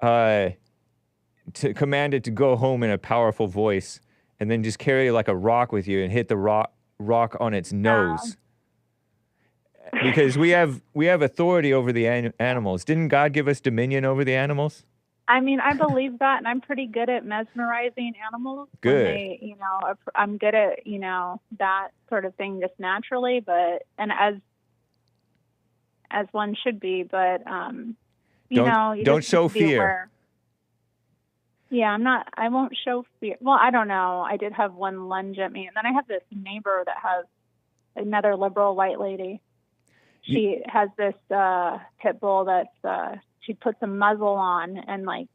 To command it to go home in a powerful voice, and then just carry like a rock with you and hit the rock on its nose. Because we have authority over the animals. Didn't God give us dominion over the animals? I mean, I believe that, and I'm pretty good at mesmerizing animals. Good. They, I'm good at, that sort of thing just naturally, and as one should be, but, don't show fear. Aware. Yeah, I won't show fear. Well, I don't know. I did have one lunge at me, and then I have this neighbor that has another liberal white lady. She has this pit bull that's, she puts a muzzle on and like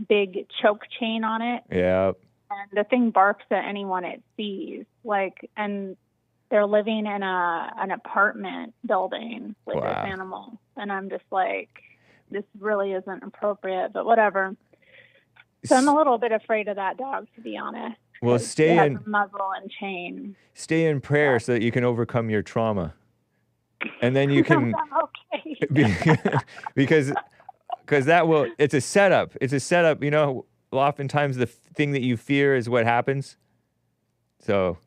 big choke chain on it. Yeah. And the thing barks at anyone it sees. Like, and they're living in an apartment building with this animal. And I'm just like, this really isn't appropriate, but whatever. So I'm a little bit afraid of that dog, to be honest. Well, stay in muzzle and chain. Stay in prayer so that you can overcome your trauma. And then you can, because that will, it's a setup. It's a setup. Oftentimes the thing that you fear is what happens. So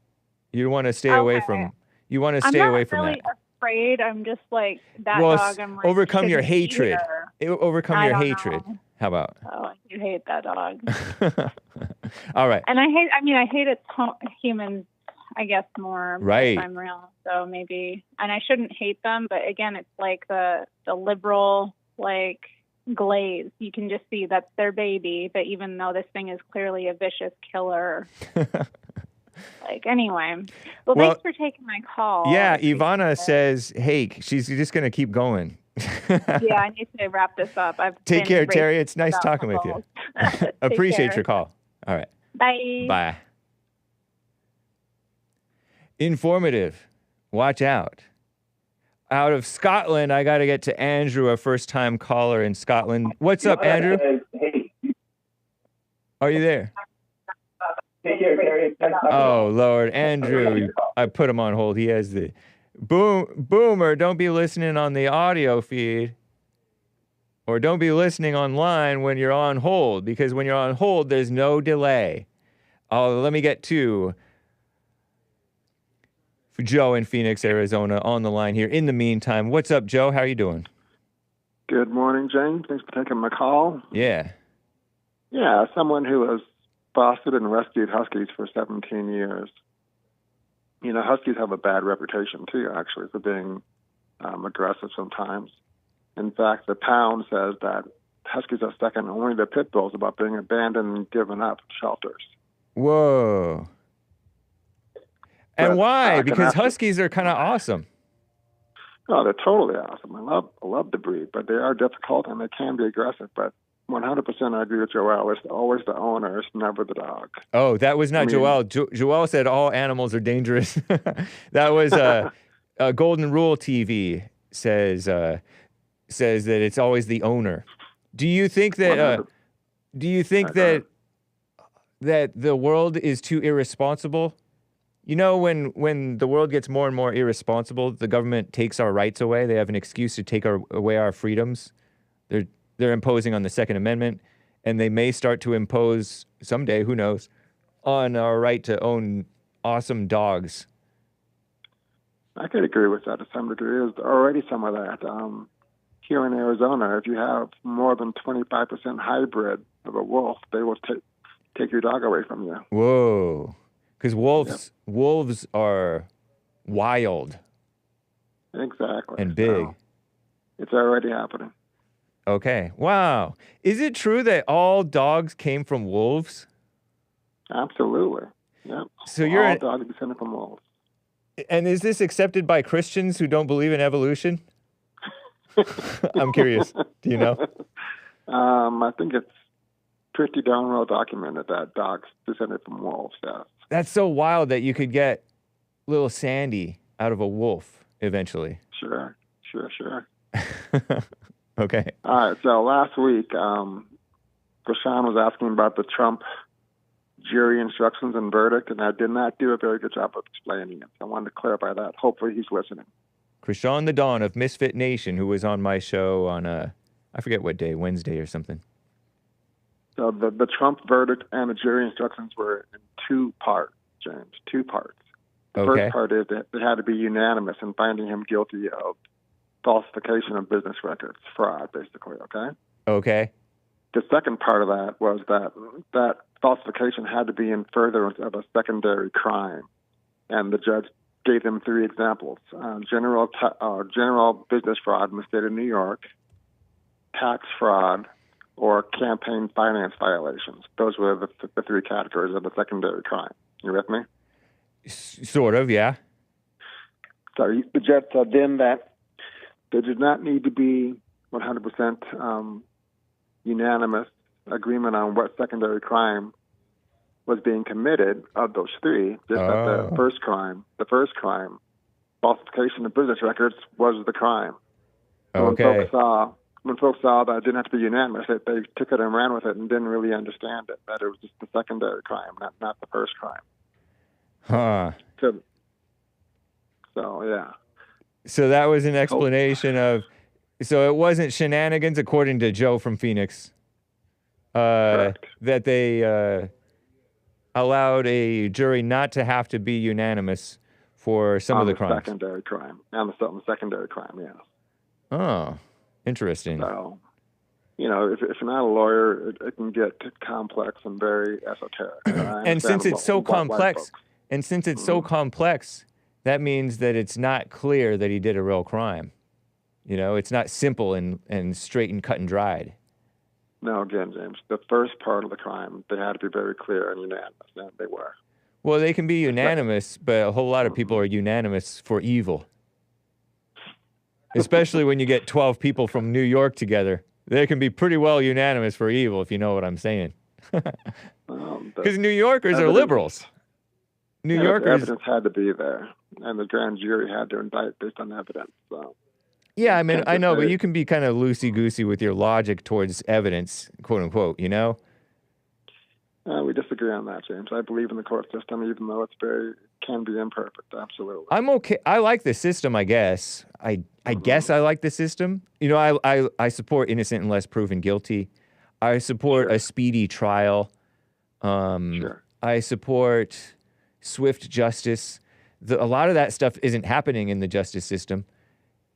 you want to stay away from, that. I'm not afraid. I'm just like that dog. I'm like, overcome your hatred. Overcome your hatred. Know. How about? Oh, you hate that dog. All right. And I hate its humans, I guess, more. Right. If I'm real. So maybe, and I shouldn't hate them, but again, it's like the liberal, like, glaze. You can just see that's their baby, but even though this thing is clearly a vicious killer. Anyway. Well, thanks for taking my call. Yeah, Ivana says, Hake, she's just going to keep going. Yeah, I need to wrap this up. Take care, Terry. It's nice talking with you. Appreciate your call. All right. Bye. Bye. Informative. Watch out. Out of Scotland, I got to get to Andrew, a first-time caller in Scotland. What's up, Andrew? Are you there? Oh, Lord. Andrew, I put him on hold. He has the... Boomer, don't be listening on the audio feed. Or don't be listening online when you're on hold. Because when you're on hold, there's no delay. Oh, let me get to... Joe in Phoenix, Arizona, on the line here. In the meantime, what's up, Joe? How are you doing? Good morning, James. Thanks for taking my call. Yeah. Yeah, someone who has fostered and rescued Huskies for 17 years. Huskies have a bad reputation, too, actually, for being aggressive sometimes. In fact, the Pound says that Huskies are second only to Pitbulls about being abandoned and given up shelters. Whoa. And why? Because Huskies are kind of awesome. No, they're totally awesome. I love the breed, but they are difficult and they can be aggressive. But 100% I agree with Joel. It's always the owner. It's never the dog. Oh, that was not Joel. Joel said all animals are dangerous. That was Golden Rule TV says that it's always the owner. Do you think that? That the world is too irresponsible? You know, when the world gets more and more irresponsible, the government takes our rights away. They have an excuse to take away our freedoms. They're imposing on the Second Amendment, and they may start to impose someday, who knows, on our right to own awesome dogs. I could agree with that to some degree. There's already some of that. Here in Arizona, if you have more than 25% hybrid of a wolf, they will take your dog away from you. Whoa. Because wolves are wild. Exactly. And big. So it's already happening. Okay. Wow. Is it true that all dogs came from wolves? Absolutely. Yep. So all dogs are descended from wolves. And is this accepted by Christians who don't believe in evolution? I'm curious. Do you know? I think it's pretty darn well documented that dogs descended from wolves. Yeah. That's so wild that you could get little Sandy out of a wolf eventually. Sure. Okay. All right. So last week, Rashawn was asking about the Trump jury instructions and verdict, and I did not do a very good job of explaining it. I wanted to clarify that. Hopefully he's listening. Krishan the Dawn of Misfit Nation, who was on my show on, I forget what day, Wednesday or something. So the Trump verdict and the jury instructions were in two parts, James, two parts. The first part is that they had to be unanimous in finding him guilty of falsification of business records, fraud, basically, okay? Okay. The second part of that was that falsification had to be in furtherance of a secondary crime. And the judge gave them three examples. General business fraud in the state of New York, tax fraud, or campaign finance violations. Those were the three categories of the secondary crime. You with me? Sort of, yeah. So the judge said then that there did not need to be 100% unanimous agreement on what secondary crime was being committed of those three. Just that the first crime, falsification of business records, was the crime. Okay. When folks saw that it didn't have to be unanimous, they took it and ran with it and didn't really understand it, that it was just the secondary crime, not the first crime. Huh. So yeah. So that was an explanation of, so it wasn't shenanigans, according to Joe from Phoenix, that they allowed a jury not to have to be unanimous for some of the crimes. Secondary crime. On the secondary crime, yes. Oh, interesting. So, you know, if you're not a lawyer, it can get complex and very esoteric. And since it's so complex, that means that it's not clear that he did a real crime. You know, it's not simple and straight and cut and dried. No, again, James, the first part of the crime, they had to be very clear and unanimous, and they were. Well, they can be unanimous, but a whole lot of people are unanimous for evil. Especially when you get 12 people from New York together. They can be pretty well unanimous for evil, if you know what I'm saying. Because New Yorkers are liberals. New Yorkers... Evidence had to be there, and the grand jury had to indict based on evidence, so... Yeah, I mean, I know, but you can be kind of loosey-goosey with your logic towards evidence, quote-unquote, you know? We disagree on that, James. I believe in the court system, even though it can be imperfect, absolutely. I'm okay. I like the system, I guess. I guess I like the system. You know, I support innocent unless proven guilty. I support a speedy trial. I support swift justice. A lot of that stuff isn't happening in the justice system.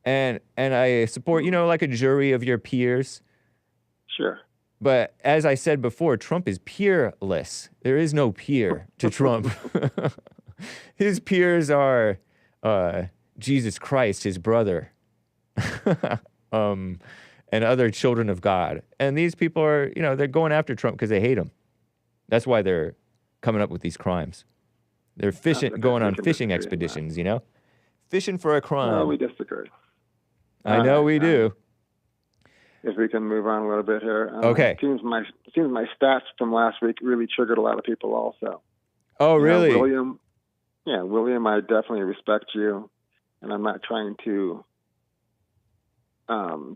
And I support, you know, like a jury of your peers. Sure. But as I said before, Trump is peerless. There is no peer to Trump. His peers are Jesus Christ, his brother, and other children of God. And these people are, you know, they're going after Trump because they hate him. That's why they're coming up with these crimes. They're going on fishing expeditions, you know? Fishing for a crime. No, we disagree. I know we do. if we can move on a little bit here. Okay. It seems my stats from last week really triggered a lot of people also. Oh, really? William, I definitely respect you, and I'm not trying to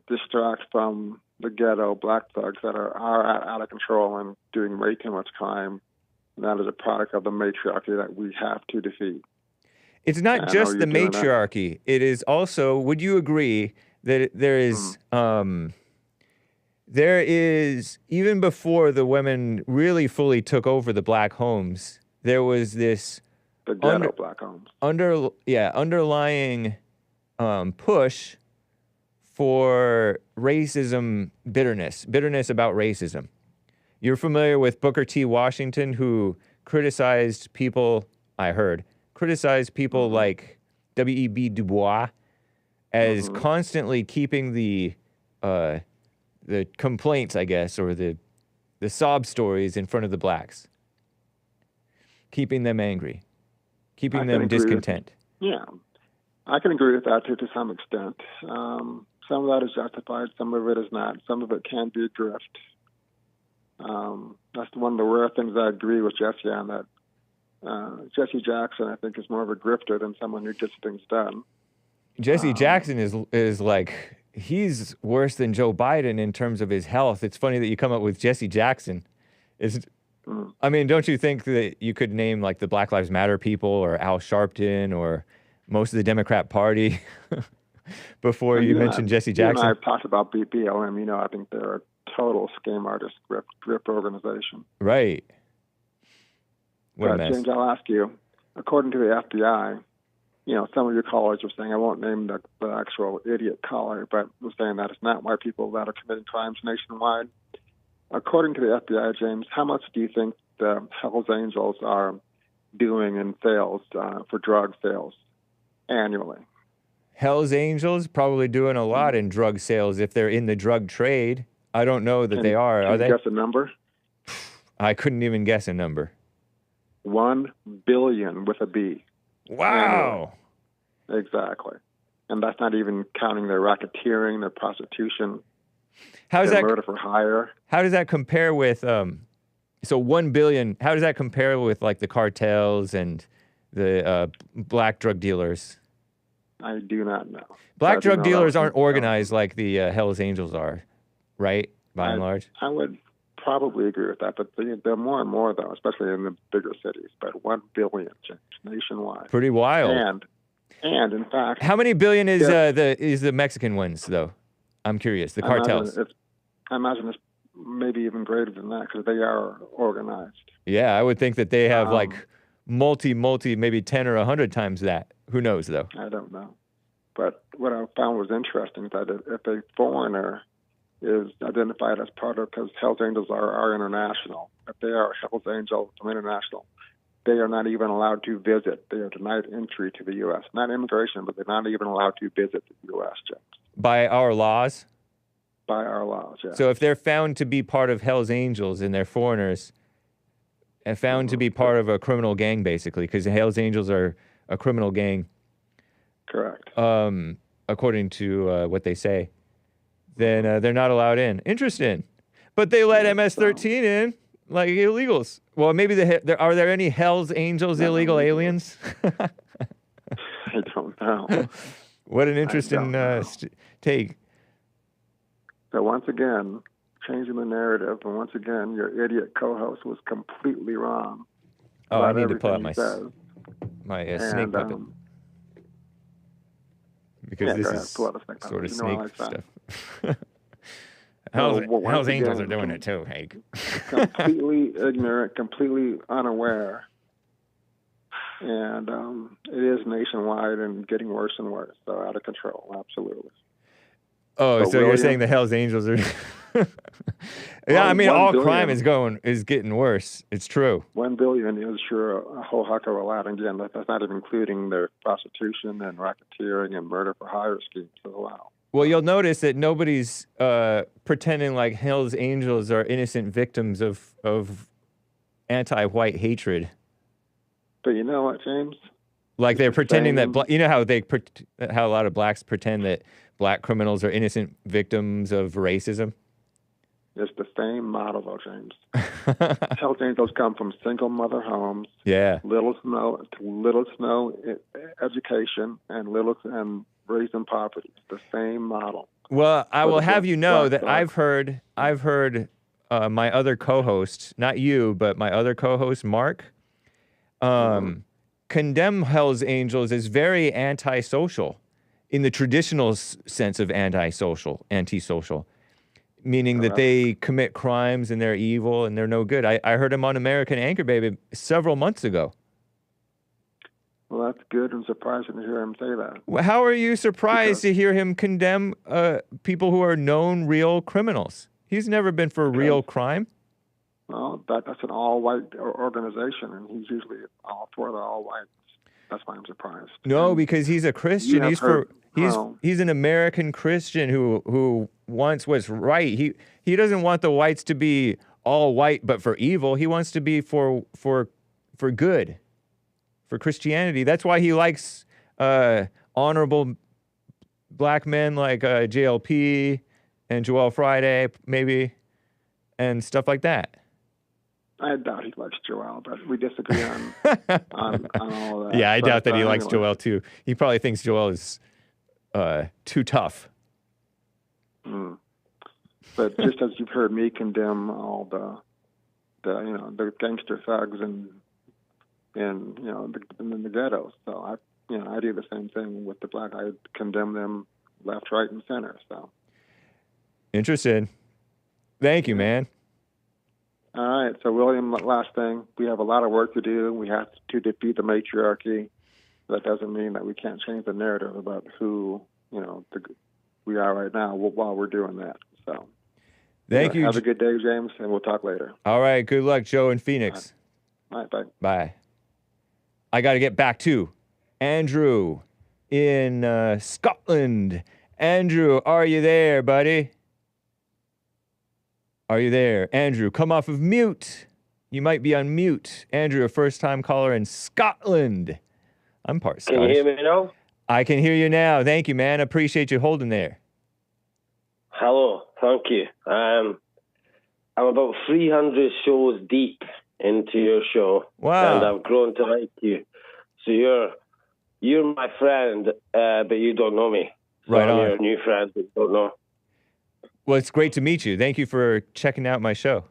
distract from the ghetto black thugs that are out of control and doing way too much crime. And that is a product of the matriarchy that we have to defeat. It's not just the matriarchy. It is also, would you agree that there is, even before the women really fully took over the black homes, there was this the ghetto black homes. Underlying push for racism bitterness about racism. You're familiar with Booker T. Washington, who criticized people like W.E.B. Du Bois as constantly keeping the complaints, I guess, or the sob stories in front of the blacks, keeping them angry, keeping them discontent. I can agree with that to some extent. Some of that is justified, some of it is not. Some of it can be a grift. That's one of the rare things I agree with Jesse on, that Jesse Jackson, I think, is more of a grifter than someone who gets things done. Jesse Jackson is like, he's worse than Joe Biden in terms of his health. It's funny that you come up with Jesse Jackson. I mean, don't you think that you could name like the Black Lives Matter people or Al Sharpton or most of the Democrat Party before you mentioned Jesse Jackson? I've talked about BLM. I think they're a total scam artist grip organization. Right. What a mess. James, I'll ask you, according to the FBI, some of your callers are saying, I won't name the actual idiot caller, but was saying that it's not white people that are committing crimes nationwide. According to the FBI, James, how much do you think the Hells Angels are doing in sales for drug sales annually? Hells Angels probably doing a lot in drug sales if they're in the drug trade. I don't know that they are. Are they? Guess a number? I couldn't even guess a number. 1 billion with a B. Wow. Annually. Exactly. And that's not even counting their racketeering, their prostitution, murder for hire. How does that compare with, so 1 billion, how does that compare with like the cartels and the black drug dealers? I do not know. Black drug dealers aren't organized like the Hells Angels are, right? By and large. I would probably agree with that, but they're more and more, though, especially in the bigger cities. But 1 billion nationwide. Pretty wild. And in fact, how many billion is the Mexican ones, though? I'm curious. The cartels. I imagine it's maybe even greater than that because they are organized. Yeah, I would think that they have like multi, maybe 10 or 100 times that. Who knows, though? I don't know. But what I found was interesting that if a foreigner is identified as part of, because Hells Angels are international, if they are Hells Angels from international, they are not even allowed to visit. They are denied entry to the U.S. Not immigration, but they're not even allowed to visit the U.S. James. By our laws? By our laws, yeah. So if they're found to be part of Hells Angels and they're foreigners, and found to be part of a criminal gang, basically, because the Hells Angels are a criminal gang. Correct. According to what they say, then they're not allowed in. Interesting. But they let MS-13 in, like illegals. Well, maybe are there any Hells Angels illegal aliens? I don't know. What an interesting take. So once again, changing the narrative, and once again, your idiot co-host was completely wrong. Oh, I need to pull out my snake puppet. Because this is sort of snake stuff. Hells Angels are doing it too, Hake. Completely ignorant, completely unaware. And it is nationwide and getting worse and worse. So out of control, absolutely. Oh, so you're saying the Hells Angels are... Yeah, I mean, all crime is getting worse. It's true. 1 billion is sure a whole heck of a lot. And again, that's not even including their prostitution and racketeering and murder for hire schemes as well. Well, you'll notice that nobody's pretending like Hells Angels are innocent victims of anti-white hatred. But you know what, James? Like they're pretending that, you know how a lot of blacks pretend that black criminals are innocent victims of racism? It's the same model, though, James. Hells Angels come from single mother homes, Yeah. little snow education, and raised in poverty. It's the same model. Well, I will have you know that black I've heard my other co-host, not you, but my other co-host, Mark, condemn Hell's Angels as very antisocial in the traditional sense of antisocial, meaning that they commit crimes and they're evil and they're no good. I heard him on American Anchor Baby several months ago. Well, that's good and surprising to hear him say that. Well, how are you surprised to hear him condemn people who are known real criminals? He's never been for real crime. Well, that's an all-white organization, and he's usually all for the all-whites. That's why I'm surprised. No, because he's a Christian. He's an American Christian who wants what's right. He doesn't want the whites to be all white but for evil. He wants to be for good, for Christianity. That's why he likes honorable black men like JLP and Joel Friday, maybe, and stuff like that. I doubt he likes Joel, but we disagree on all that. Yeah, I doubt that he likes Joel too. He probably thinks Joel is too tough. But just as you've heard me condemn all the gangster thugs and in the ghettos, so I do the same thing with the black. I condemn them left, right, and center. So interested. Thank you, man. All right, so William, last thing, we have a lot of work to do. We have to defeat the matriarchy. That doesn't mean that we can't change the narrative about who we are right now while we're doing that. So, thank you. Have a good day, James, and we'll talk later. All right, good luck, Joe in Phoenix. All right, bye. Bye. I got to get back to Andrew in Scotland. Andrew, are you there, buddy? Are you there? Andrew, come off of mute. You might be on mute. Andrew, a first-time caller in Scotland. I'm part Scottish. Can you hear me now? I can hear you now. Thank you, man. Appreciate you holding there. Hello. Thank you. I'm about 300 shows deep into your show. Wow. And I've grown to like you. So you're my friend, but you don't know me. So Right on. You're a new friend, but you don't know. Well, it's great to meet you. Thank you for checking out my show.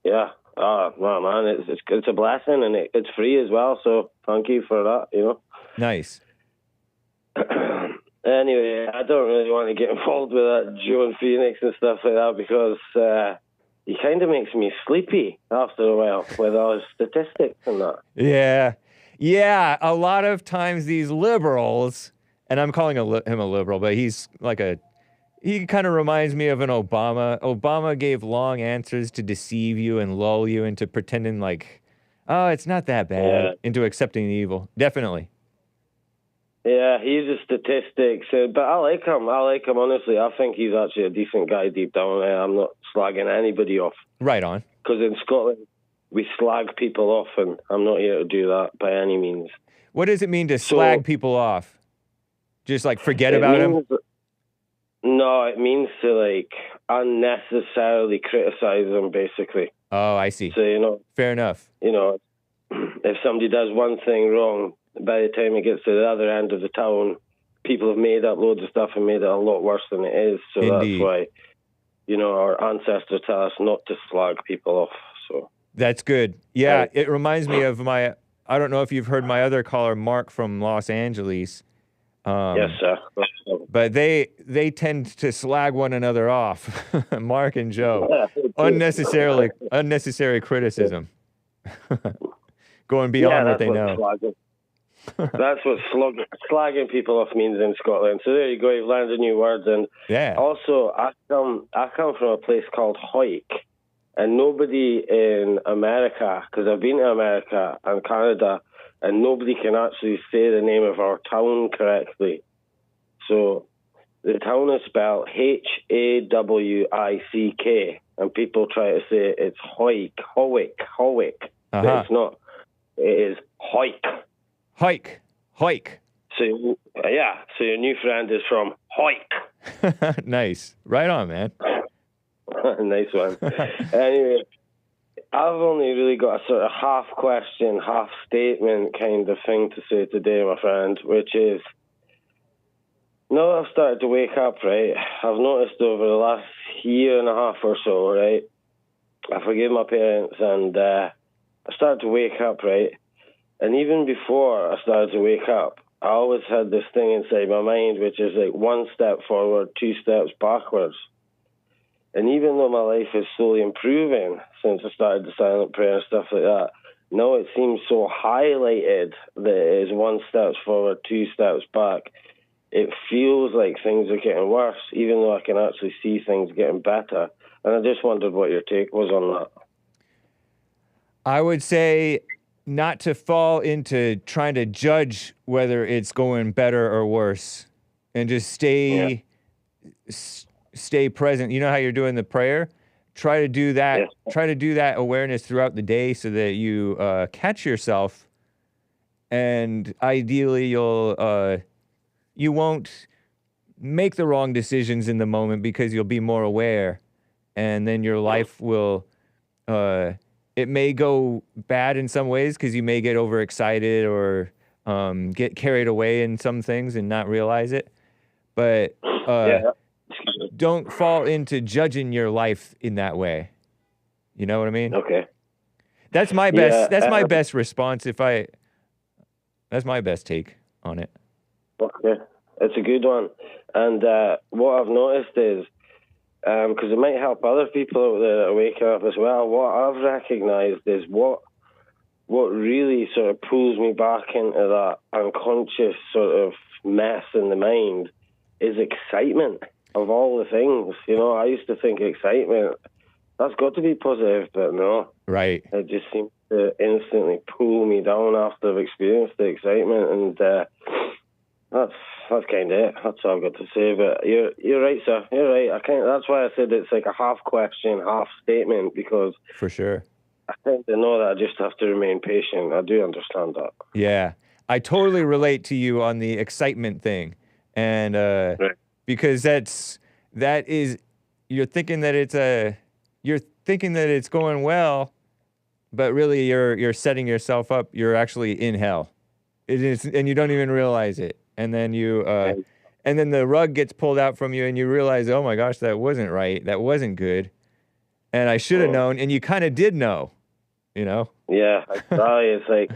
Yeah. Well, man, it's a blessing, and it's free as well. So thank you for that. Nice. Anyway, I don't really want to get involved with that Joe and Phoenix and stuff like that because he kind of makes me sleepy after a while with all his statistics and that. Yeah. A lot of times these liberals, and I'm calling him a liberal, but he's like he kind of reminds me of an Obama. Obama gave long answers to deceive you and lull you into pretending like, oh, it's not that bad, into accepting the evil. Definitely. Yeah, he's a statistics, but I like him. Honestly. I think he's actually a decent guy deep down. I'm not slagging anybody off. Right on. Because in Scotland, we slag people off, and I'm not here to do that by any means. What does it mean to slag people off? Just like forget about them? No, it means to unnecessarily criticize them, basically. Oh, I see. So, fair enough. If somebody does one thing wrong, by the time it gets to the other end of the town, people have made up loads of stuff and made it a lot worse than it is. So Indeed. That's why, our ancestors tell us not to slag people off. So that's good. Yeah, it reminds me of I don't know if you've heard my other caller, Mark from Los Angeles. Yes, sir. But they tend to slag one another off, Mark and Joe. Unnecessary criticism. Going beyond what they know. That's what slagging people off means in Scotland. So there you go. You've learned a new word. And also, I come from a place called Hawick, and nobody in America, because I've been to America and Canada, and nobody can actually say the name of our town correctly. So the town is spelled Hawick, and people try to say it's Hawick, but it's not. It is Hawick. Hake. So your new friend is from Hawick. Nice. Right on, man. Nice one. Anyway, I've only really got a sort of half question, half statement kind of thing to say today, my friend, which is, now that I've started to wake up, right, I've noticed over the last year and a half or so, right, I forgive my parents and I started to wake up, right, and even before I started to wake up, I always had this thing inside my mind, which is like 1 step forward, 2 steps backwards. And even though my life is slowly improving since I started the silent prayer and stuff like that, now it seems so highlighted that it is 1 step forward, 2 steps back. It feels like things are getting worse, even though I can actually see things getting better. And I just wondered what your take was on that. I would say not to fall into trying to judge whether it's going better or worse, and just stay present. You know how you're doing the prayer? Try to do that. Yeah. Try to do that awareness throughout the day so that you catch yourself, and ideally you won't make the wrong decisions in the moment because you'll be more aware, and then your life will. It may go bad in some ways because you may get overexcited or get carried away in some things and not realize it. But don't fall into judging your life in that way. You know what I mean? Okay. That's my best. Yeah, that's my best response. That's my best take on it. Okay, it's a good one. And what I've noticed is, because it might help other people out there that are waking up as well, what I've recognised is what really sort of pulls me back into that unconscious sort of mess in the mind is excitement of all the things. You know, I used to think excitement, that's got to be positive, but no. Right. It just seems to instantly pull me down after I've experienced the excitement, and that's kind of it. That's all I've got to say. But you're right, sir. You're right. That's why I said it's like a half question, half statement, because for sure, I think to know that I just have to remain patient. I do understand that. Yeah, I totally relate to you on the excitement thing, and right. Because that is you're thinking that it's going well, but really you're setting yourself up. You're actually in hell. It is, and you don't even realize it. And then and then the rug gets pulled out from you, and you realize, oh my gosh, that wasn't right. That wasn't good. And I should have known. And you kind of did know, you know? Yeah, it's like,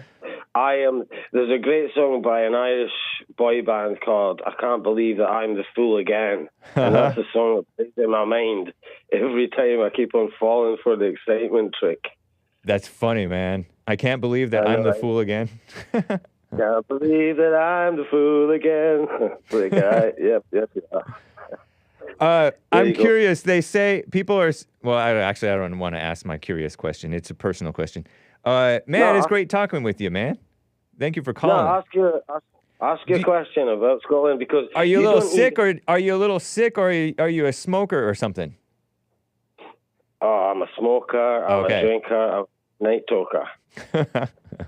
there's a great song by an Irish boy band called I Can't Believe That I'm the Fool Again. And that's a song that plays in my mind every time I keep on falling for the excitement trick. That's funny, man. I can't believe that I'm the fool again. Can't believe that I'm the fool again. The guy, yep. I'm curious. They say people are. Well, I don't want to ask my curious question. It's a personal question. It's great talking with you, man. Thank you for calling. No, ask your question about Scotland, because are you a little sick, or are you a smoker or something? Oh, I'm a smoker. I'm a drinker. I'm a night talker.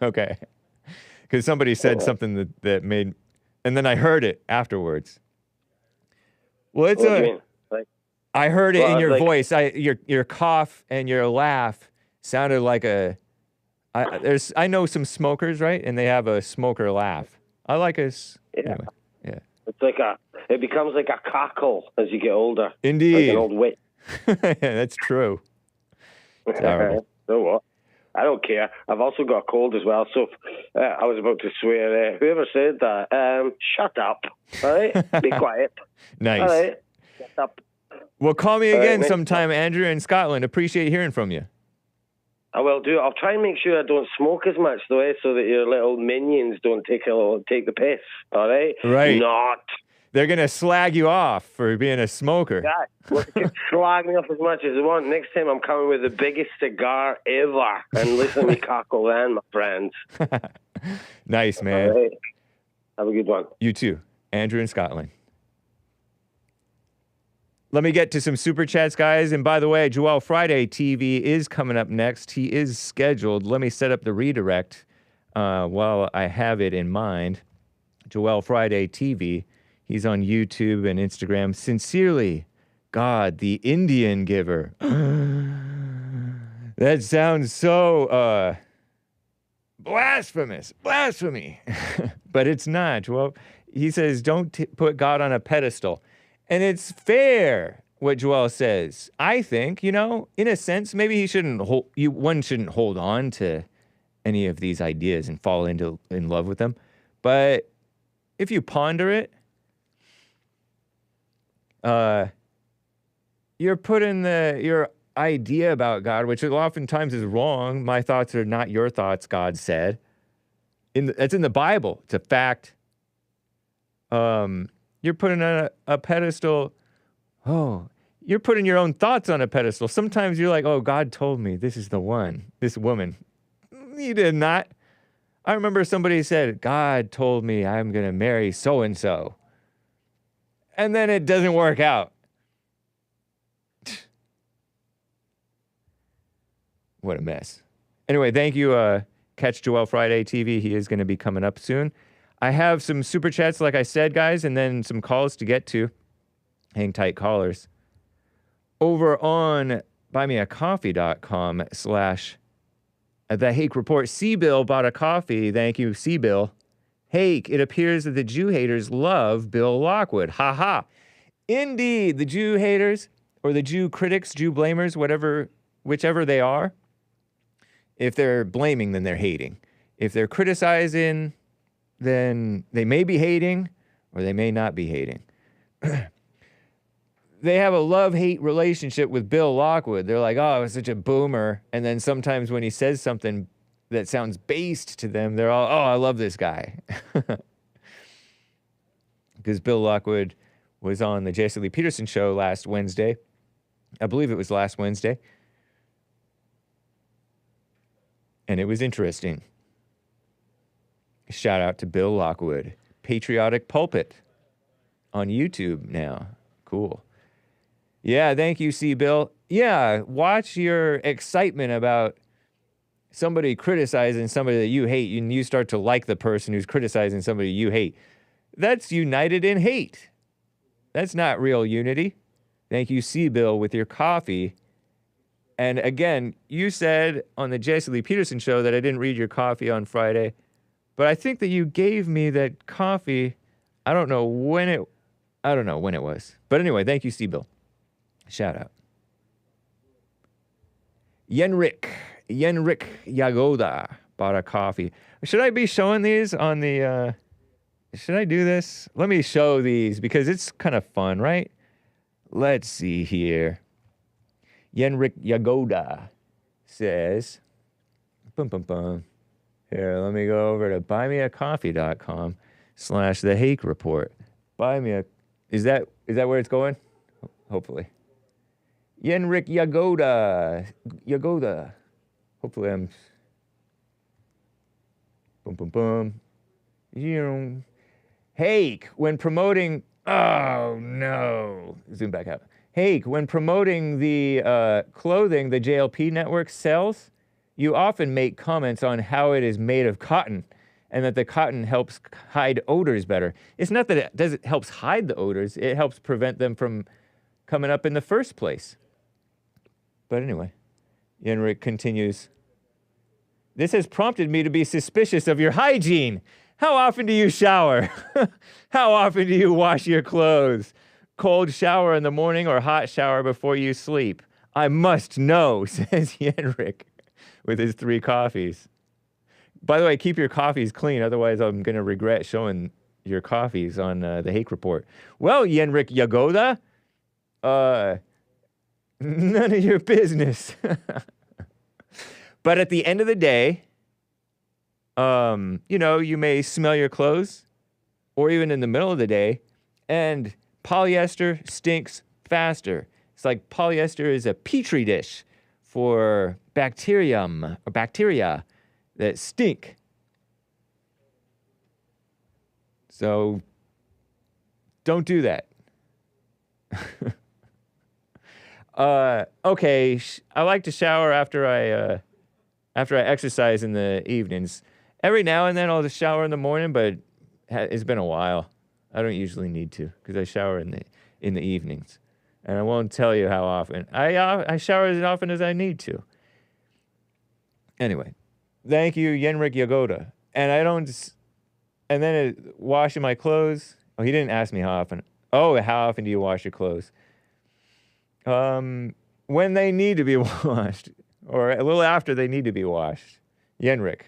Okay. Because somebody said something that made, and then I heard it afterwards. Well, it's I heard it in your voice. Your cough and your laugh sounded like I know some smokers, right? And they have a smoker laugh. I like us. Yeah. Anyway, yeah. It's like it becomes like a cackle as you get older. Indeed. Like an old witch. Yeah, that's true. Terrible. So what? I don't care. I've also got a cold as well, so I was about to swear. Whoever said that, shut up. All right? Be quiet. Nice. All right? Shut up. Well, call me again sometime, Andrew, in Scotland. Appreciate hearing from you. I will do. I'll try and make sure I don't smoke as much, though, so that your little minions don't take the piss. All right? Right. Not. They're going to slag you off for being a smoker. Yeah, well, they can slag me off as much as they want. Next time I'm coming with the biggest cigar ever. And listen to me cackle then, my friends. Nice, man. Right. Have a good one. You too. Andrew in Scotland. Let me get to some super chats, guys. And by the way, Joel Friday TV is coming up next. He is scheduled. Let me set up the redirect while I have it in mind. Joel Friday TV. He's on YouTube and Instagram. Sincerely, God, the Indian giver. That sounds so blasphemous. Blasphemy. But it's not. Well, he says, don't put God on a pedestal. And it's fair what Joel says. I think, in a sense, maybe one shouldn't hold on to any of these ideas and fall in love with them. But if you ponder it, you're putting your idea about God, which oftentimes is wrong. My thoughts are not your thoughts, God said. It's in the Bible. It's a fact. You're putting on a pedestal. Oh, you're putting your own thoughts on a pedestal. Sometimes you're like, oh, God told me this is the one, this woman. You did not. I remember somebody said, God told me I'm going to marry so-and-so. And then it doesn't work out. What a mess. Anyway, thank you. Catch Joel Friday TV. He is going to be coming up soon. I have some super chats, like I said, guys, and then some calls to get to. Hang tight, callers. Over on buymeacoffee.com/The Hake Report. C-Bill bought a coffee. Thank you, C-Bill. Hake, it appears that the Jew haters love Bill Lockwood. Ha ha. Indeed, the Jew haters, or the Jew critics, Jew blamers, whichever they are, if they're blaming, then they're hating. If they're criticizing, then they may be hating, or they may not be hating. They have a love-hate relationship with Bill Lockwood. They're like, oh, he's such a boomer. And then sometimes when he says something that sounds based to them, they're all, oh, I love this guy. Because Bill Lockwood was on the Jesse Lee Peterson show last Wednesday. I believe it was last Wednesday. And it was interesting. Shout out to Bill Lockwood. Patriotic Pulpit on YouTube now. Cool. Yeah, thank you, C. Bill. Yeah, watch your excitement about somebody criticizing somebody that you hate, and you start to like the person who's criticizing somebody you hate. That's united in hate. That's not real unity. Thank you, C. Bill, with your coffee. And again, you said on the Jesse Lee Peterson show that I didn't read your coffee on Friday, but I think that you gave me that coffee. I don't know when it was. But anyway, thank you, C. Bill. Shout out. Yenrik Yagoda bought a coffee. Should I be showing these on the, should I do this? Let me show these because it's kind of fun, right? Let's see here. Yenrik Yagoda says, Here, let me go over to buymeacoffee.com/The Hake Report. Is that where it's going? Hopefully. Yenrik Yagoda. Hopefully I'm... Hake, when promoting... Oh, no. Zoom back out. Hake, when promoting the clothing the JLP network sells, you often make comments on how it is made of cotton and that the cotton helps hide odors better. It's not that it helps hide the odors. It helps prevent them from coming up in the first place. But anyway, Yenrik continues. This has prompted me to be suspicious of your hygiene. How often do you shower? How often do you wash your clothes? Cold shower in the morning or hot shower before you sleep? I must know, says Yenrik with his 3 coffees. By the way, keep your coffees clean, otherwise I'm going to regret showing your coffees on the Hake Report. Well, Yenrik Yagoda, none of your business. But at the end of the day, you may smell your clothes, or even in the middle of the day, and polyester stinks faster. It's like polyester is a petri dish for bacteria that stink. So don't do that. Okay, I like to shower after I exercise in the evenings. Every now and then I'll just shower in the morning, but It's been a while. I don't usually need to because I shower in the evenings, and I won't tell you how often. I shower as often as I need to. Anyway, thank you, Yenrik Yagoda. And I don't. And then washing my clothes. Oh, he didn't ask me how often. Oh, how often do you wash your clothes? When they need to be washed, or a little after they need to be washed. Yenrik.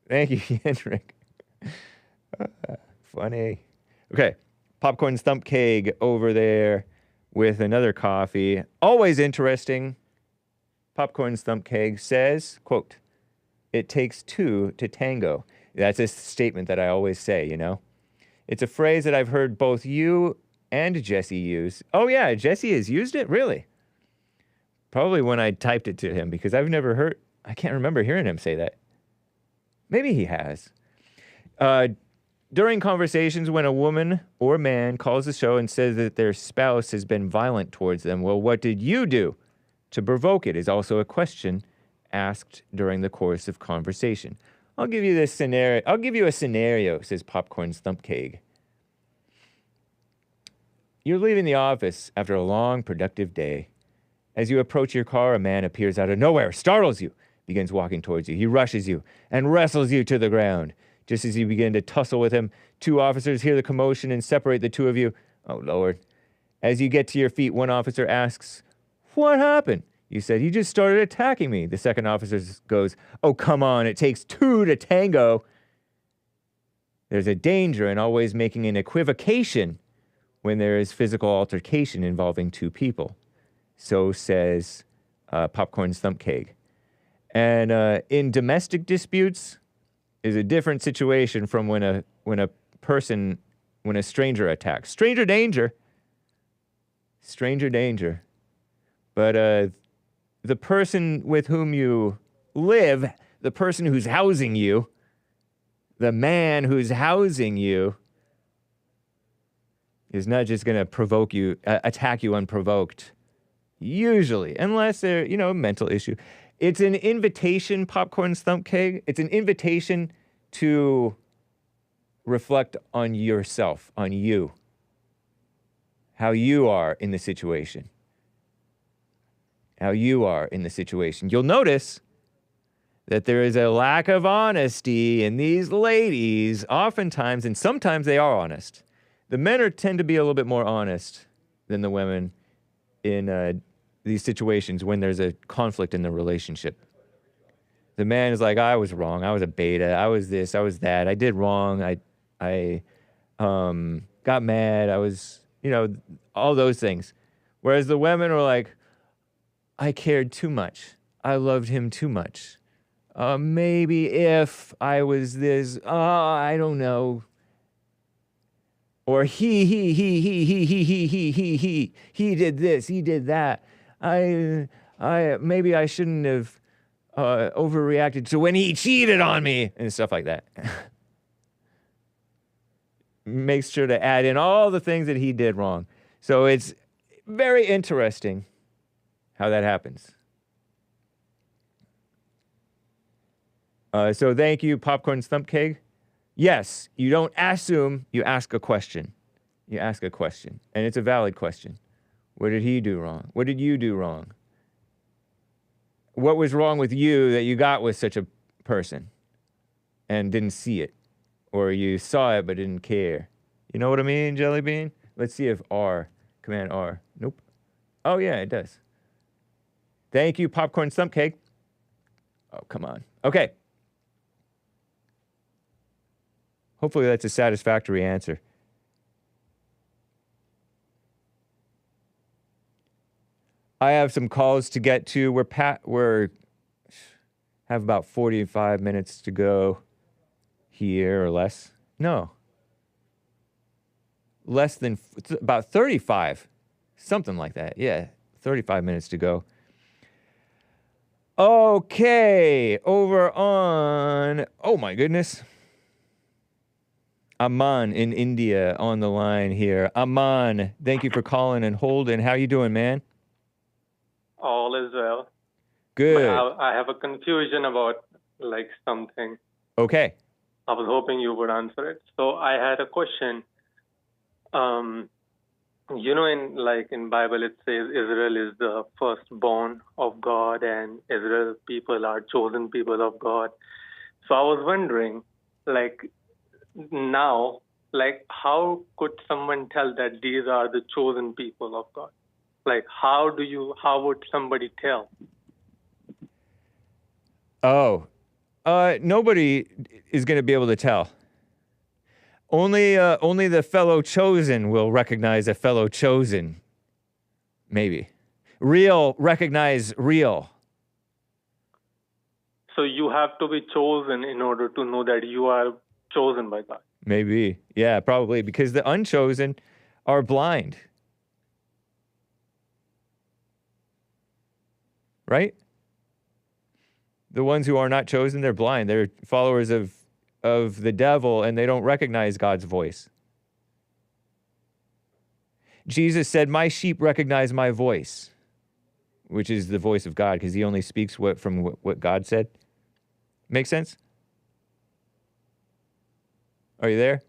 Thank you, Yenrik. Funny. Okay. Popcorn Stump Keg over there with another coffee. Always interesting. Popcorn Stump Keg says, quote, "It takes two to tango." That's a statement that I always say, you know. It's a phrase that I've heard both you and Jesse use. Oh, yeah, Jesse has used it? Really? Probably when I typed it to him, because I can't remember hearing him say that. Maybe he has. During conversations when a woman or man calls the show and says that their spouse has been violent towards them, well, what did you do to provoke it is also a question asked during the course of conversation. I'll give you a scenario, says Popcorn Stump Keg. You're leaving the office after a long, productive day. As you approach your car, a man appears out of nowhere, startles you, begins walking towards you. He rushes you and wrestles you to the ground. Just as you begin to tussle with him, two officers hear the commotion and separate the two of you. Oh, Lord. As you get to your feet, one officer asks, "What happened?" You said, "He just started attacking me." The second officer goes, "Oh, come on, it takes two to tango." There's a danger in always making an equivocation when there is physical altercation involving two people. So says Popcorn Stump Keg. And in domestic disputes is a different situation from when a stranger attacks. Stranger danger. But the person with whom you live, the person who's housing you, the man who's housing you, is not just going to attack you unprovoked. Usually, unless they're, a mental issue. It's an invitation, Popcorn Stump Keg. It's an invitation to reflect on yourself, on you. How you are in the situation. You'll notice that there is a lack of honesty in these ladies, oftentimes, and sometimes they are honest. The men tend to be a little bit more honest than the women in these situations when there's a conflict in the relationship. The man is like, "I was wrong. I was a beta. I was this. I was that. I did wrong. I got mad. I was, all those things." Whereas the women are like, "I cared too much. I loved him too much. Maybe if I was this, I don't know. Or he did this, he did that. Maybe I shouldn't have overreacted to when he cheated on me," and stuff like that. Makes sure to add in all the things that he did wrong. So it's very interesting how that happens. So thank you, Popcorn Stump Keg. Yes, you don't assume, you ask a question. You ask a question, and it's a valid question. What did he do wrong? What did you do wrong? What was wrong with you that you got with such a person and didn't see it? Or you saw it but didn't care? You know what I mean, Jelly Bean? Let's see if Command R. Nope. Oh, yeah, it does. Thank you, Popcorn Stump Keg. Oh, come on. Okay. Hopefully that's a satisfactory answer. I have some calls to get to. We're have about 45 minutes to go here or less. No. Less than, about 35. Something like that. Yeah, 35 minutes to go. Okay, over on, oh my goodness. AMAN in India on the line here. AMAN, thank you for calling and holding. How you doing, man? All is well. Good. I have a confusion about something. Okay. I was hoping you would answer it. So I had a question. In Bible it says Israel is the firstborn of God, and Israel people are chosen people of God. So I was wondering, now, how could someone tell that these are the chosen people of God? How would somebody tell? Nobody is going to be able to tell. Only the fellow chosen will recognize a fellow chosen. Maybe. Real recognize real. So you have to be chosen in order to know that you are chosen by God. Maybe. Yeah, probably. Because the unchosen are blind. Right? The ones who are not chosen, they're blind. They're followers of the devil, and they don't recognize God's voice. Jesus said, "My sheep recognize my voice," which is the voice of God, because he only speaks from what God said. Make sense? Are you there?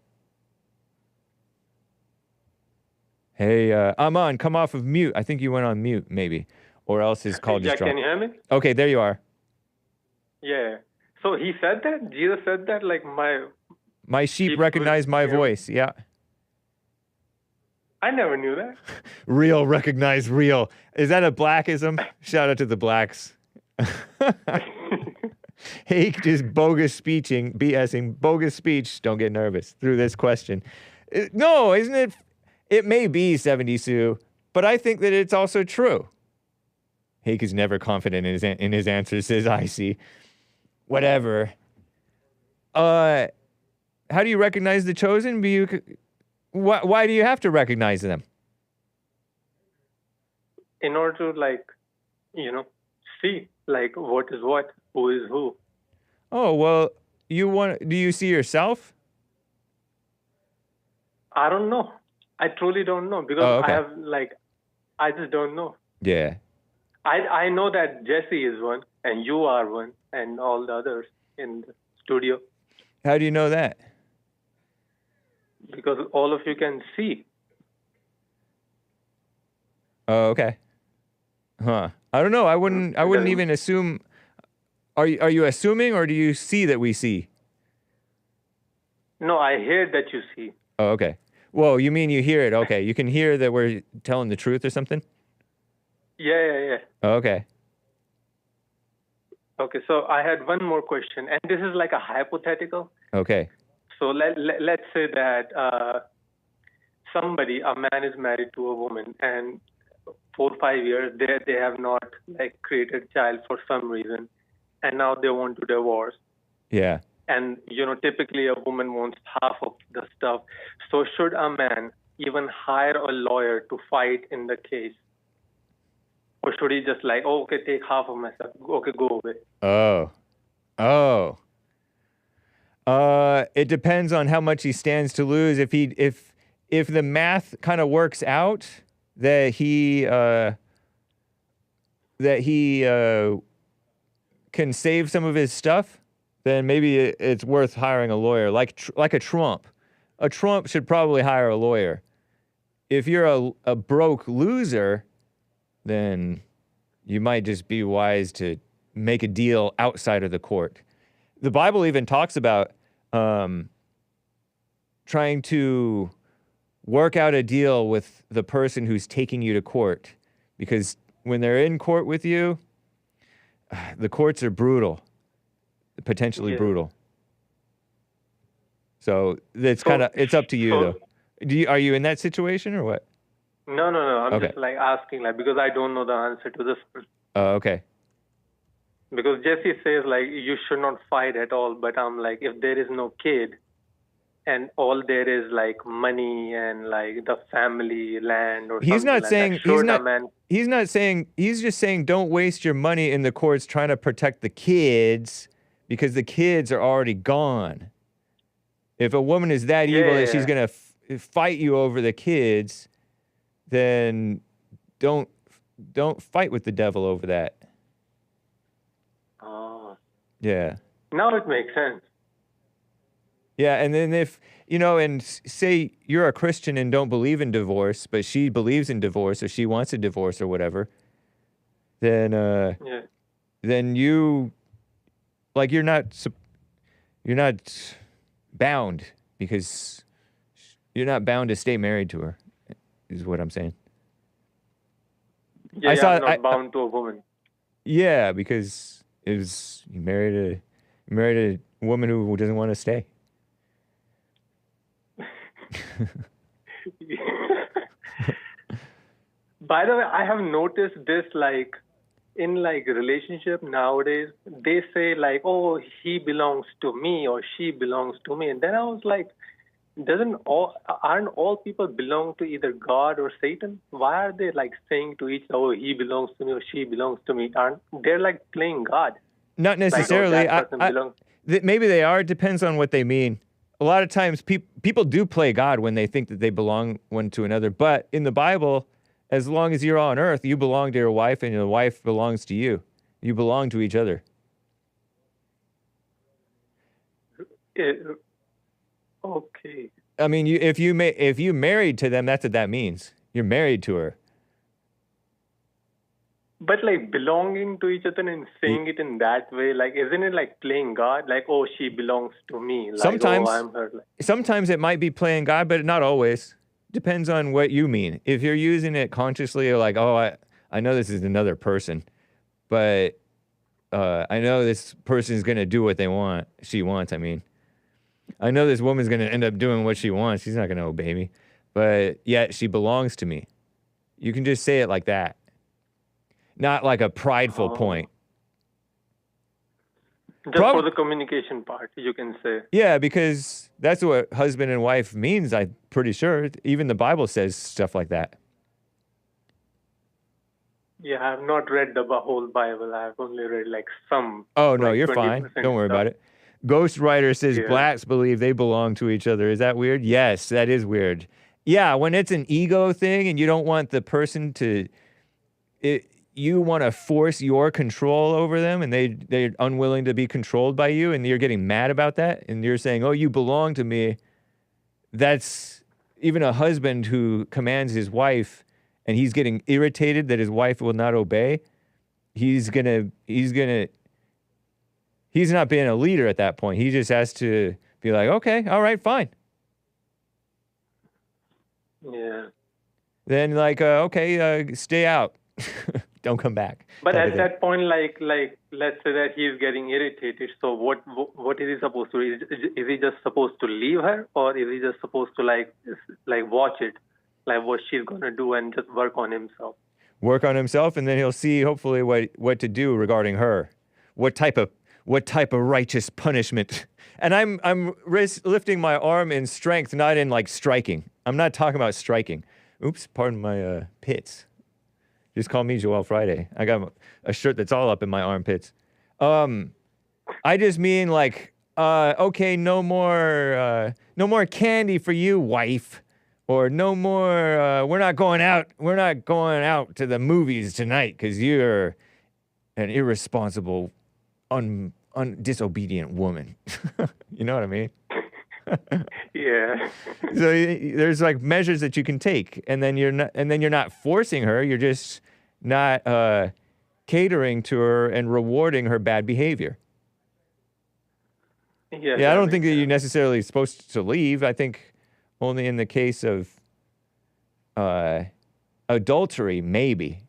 Hey, AMAN, come off of mute. I think you went on mute, maybe. Or else his call just dropped. Can you hear me? Okay, there you are. Yeah. So he said that? Jesus said that? My sheep recognize my voice. Yeah. I never knew that. Real recognize real. Is that a blackism? Shout out to the blacks. Hake just bogus BSing, bogus speech. Don't get nervous through this question. No, isn't it? It may be 70 Sue, but I think that it's also true. Hake is never confident in his answers, says I see. Whatever. How do you recognize the chosen? Why do you have to recognize them? In order to, see, what is what, who is who. Oh, well, do you see yourself? I don't know. I truly don't know, because I have, I just don't know. Yeah. I know that Jesse is one, and you are one, and all the others in the studio. How do you know that? Because all of you can see. Oh, okay. Huh. I don't know. I wouldn't even assume. Are you assuming, or do you see that we see? No, I hear that you see. Oh, okay. Whoa, you mean you hear it? Okay. You can hear that we're telling the truth or something? Yeah. Oh, okay. Okay, so I had one more question, and this is like a hypothetical. Okay. So let's say that a man is married to a woman, and 4 or 5 years they have not created a child for some reason, and now they want to divorce. Yeah. And typically a woman wants half of the stuff. So should a man even hire a lawyer to fight in the case? Or should he just okay, take half of my stuff. Okay, go away. Oh. It depends on how much he stands to lose. If the math kind of works out that he can save some of his stuff, then maybe it's worth hiring a lawyer, like a Trump. A Trump should probably hire a lawyer. If you're a broke loser, then you might just be wise to make a deal outside of the court. The Bible even talks about trying to work out a deal with the person who's taking you to court, because when they're in court with you, the courts are brutal, potentially brutal. So it's up to you, though. Are you in that situation or what? No. I'm just asking, because I don't know the answer to this. Oh, okay. Because Jesse says you should not fight at all, but I'm if there is no kid, and all there is money and the family, land, or he's something not saying that, he's not saying, he's just saying don't waste your money in the courts trying to protect the kids, because the kids are already gone. If a woman is that evil that she's gonna fight you over the kids, then don't fight with the devil over that. Oh. Yeah. Now it makes sense. Yeah, and then if, and say you're a Christian and don't believe in divorce, but she believes in divorce or she wants a divorce or whatever, then then you're not bound because you're not bound to stay married to her, is what I'm saying. Yeah, I'm not bound to a woman. Yeah, because you married a woman who doesn't want to stay. By the way, I have noticed this in relationship nowadays. They say oh, he belongs to me or she belongs to me, and then I was like, aren't all people belong to either God or Satan? Why are they saying to each other, oh, he belongs to me or she belongs to me? They're playing God? Not necessarily. Maybe they are. It depends on what they mean. A lot of times people do play God when they think that they belong one to another. But in the Bible, as long as you're on earth, you belong to your wife and your wife belongs to you. You belong to each other. Okay. I mean, if you married to them, that's what that means. You're married to her. But belonging to each other and saying it in that way, isn't it playing God? Oh, she belongs to me. Sometimes, oh, I'm her. Sometimes it might be playing God, but not always. Depends on what you mean. If you're using it consciously, you're oh, I know this is another person, but I know this person is going to do what she wants, I mean. I know this woman's going to end up doing what she wants. She's not going to obey me. But yet she belongs to me. You can just say it like that. Not like a prideful point. Just for the communication part, you can say. Yeah, because that's what husband and wife means, I'm pretty sure. Even the Bible says stuff like that. Yeah, I've not read the whole Bible. I've only read some. Oh, no, you're fine. Don't worry about it. Ghostwriter says blacks believe they belong to each other. Is that weird? Yes, that is weird. Yeah, when it's an ego thing and you don't want the person to... you want to force your control over them and they're unwilling to be controlled by you and you're getting mad about that and you're saying, oh, you belong to me. That's even a husband who commands his wife and he's getting irritated that his wife will not obey. He's not being a leader at that point. He just has to be okay, all right, fine. Yeah. Then okay, stay out. Don't come back. But at that point, let's say that he's getting irritated. So what is he supposed to do? Is he just supposed to leave her, or is he just supposed to watch it, what she's gonna do, and just work on himself? Work on himself, and then he'll see hopefully what to do regarding her. What type of righteous punishment? And I'm lifting my arm in strength, not in striking. I'm not talking about striking. Oops, pardon my pits. Just call me Joel Friday. I got a shirt that's all up in my armpits. I just mean okay, no more candy for you, wife, or no more. We're not going out to the movies tonight because you're an irresponsible, disobedient woman. You know what I mean? Yeah. So there's measures that you can take, and then you're not forcing her. You're just not catering to her and rewarding her bad behavior. Yeah, I don't think that you're necessarily supposed to leave. I think only in the case of adultery, maybe.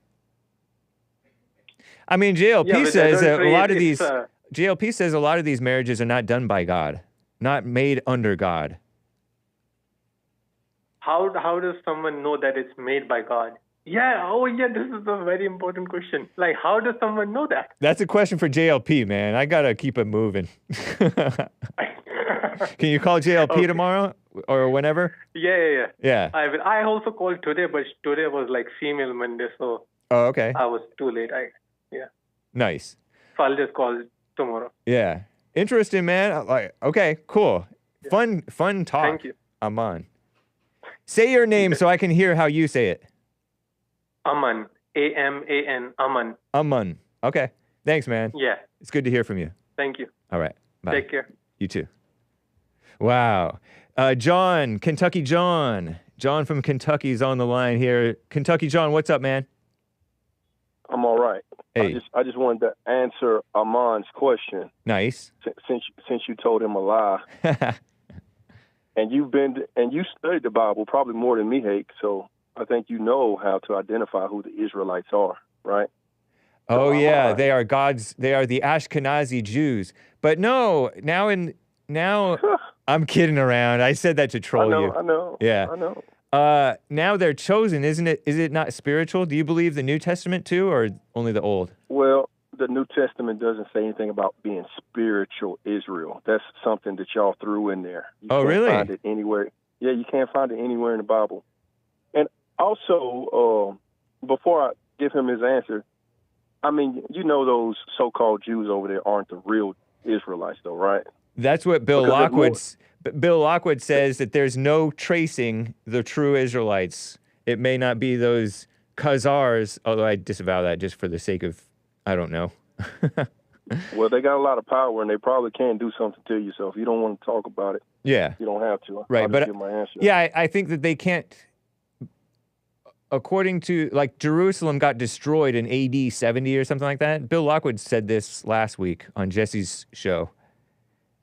I mean, JLP says that JLP says a lot of these marriages are not done by God, not made under God. How does someone know that it's made by God? Yeah, this is a very important question. How does someone know that? That's a question for JLP, man. I gotta keep it moving. Can you call JLP tomorrow or whenever? Yeah. I also called today, but today was female Monday, so. Oh, okay. I was too late. Nice. So I'll just call tomorrow. Yeah. Interesting, man. Okay, cool. Yeah. Fun talk. Thank you. Aman. Say your name so I can hear how you say it. Aman. AMAN. Aman. Aman. Okay. Thanks, man. Yeah. It's good to hear from you. Thank you. All right. Bye. Take care. You too. Wow. John, Kentucky John. John from Kentucky's on the line here. Kentucky John, what's up, man? I'm all right. Hey. I just wanted to answer Aman's question. Nice. Since you told him a lie. And you studied the Bible probably more than me, Hake, so I think you know how to identify who the Israelites are, right? Oh, yeah, they are the Ashkenazi Jews. But no, now I'm kidding around. I said that to troll you. I know. Yeah. I know. Now they're chosen, isn't it? Is it not spiritual? Do you believe the New Testament too, or only the Old? Well, the New Testament doesn't say anything about being spiritual Israel. That's something that y'all threw in there. You can't really? Find it anywhere. Yeah, you can't find it anywhere in the Bible. And also, before I give him his answer, I mean, you know those so-called Jews over there aren't the real Israelites, though, right? That's what Bill Lockwood says, that there's no tracing the true Israelites. It may not be those Khazars, although I disavow that just for the sake of, I don't know. Well, they got a lot of power, and they probably can do something to you. So if you don't want to talk about it, yeah, you don't have to. Right, I'll just give my answer. Yeah, I think that they can't. According to, like, Jerusalem got destroyed in AD 70 or something like that. Bill Lockwood said this last week on Jesse's show.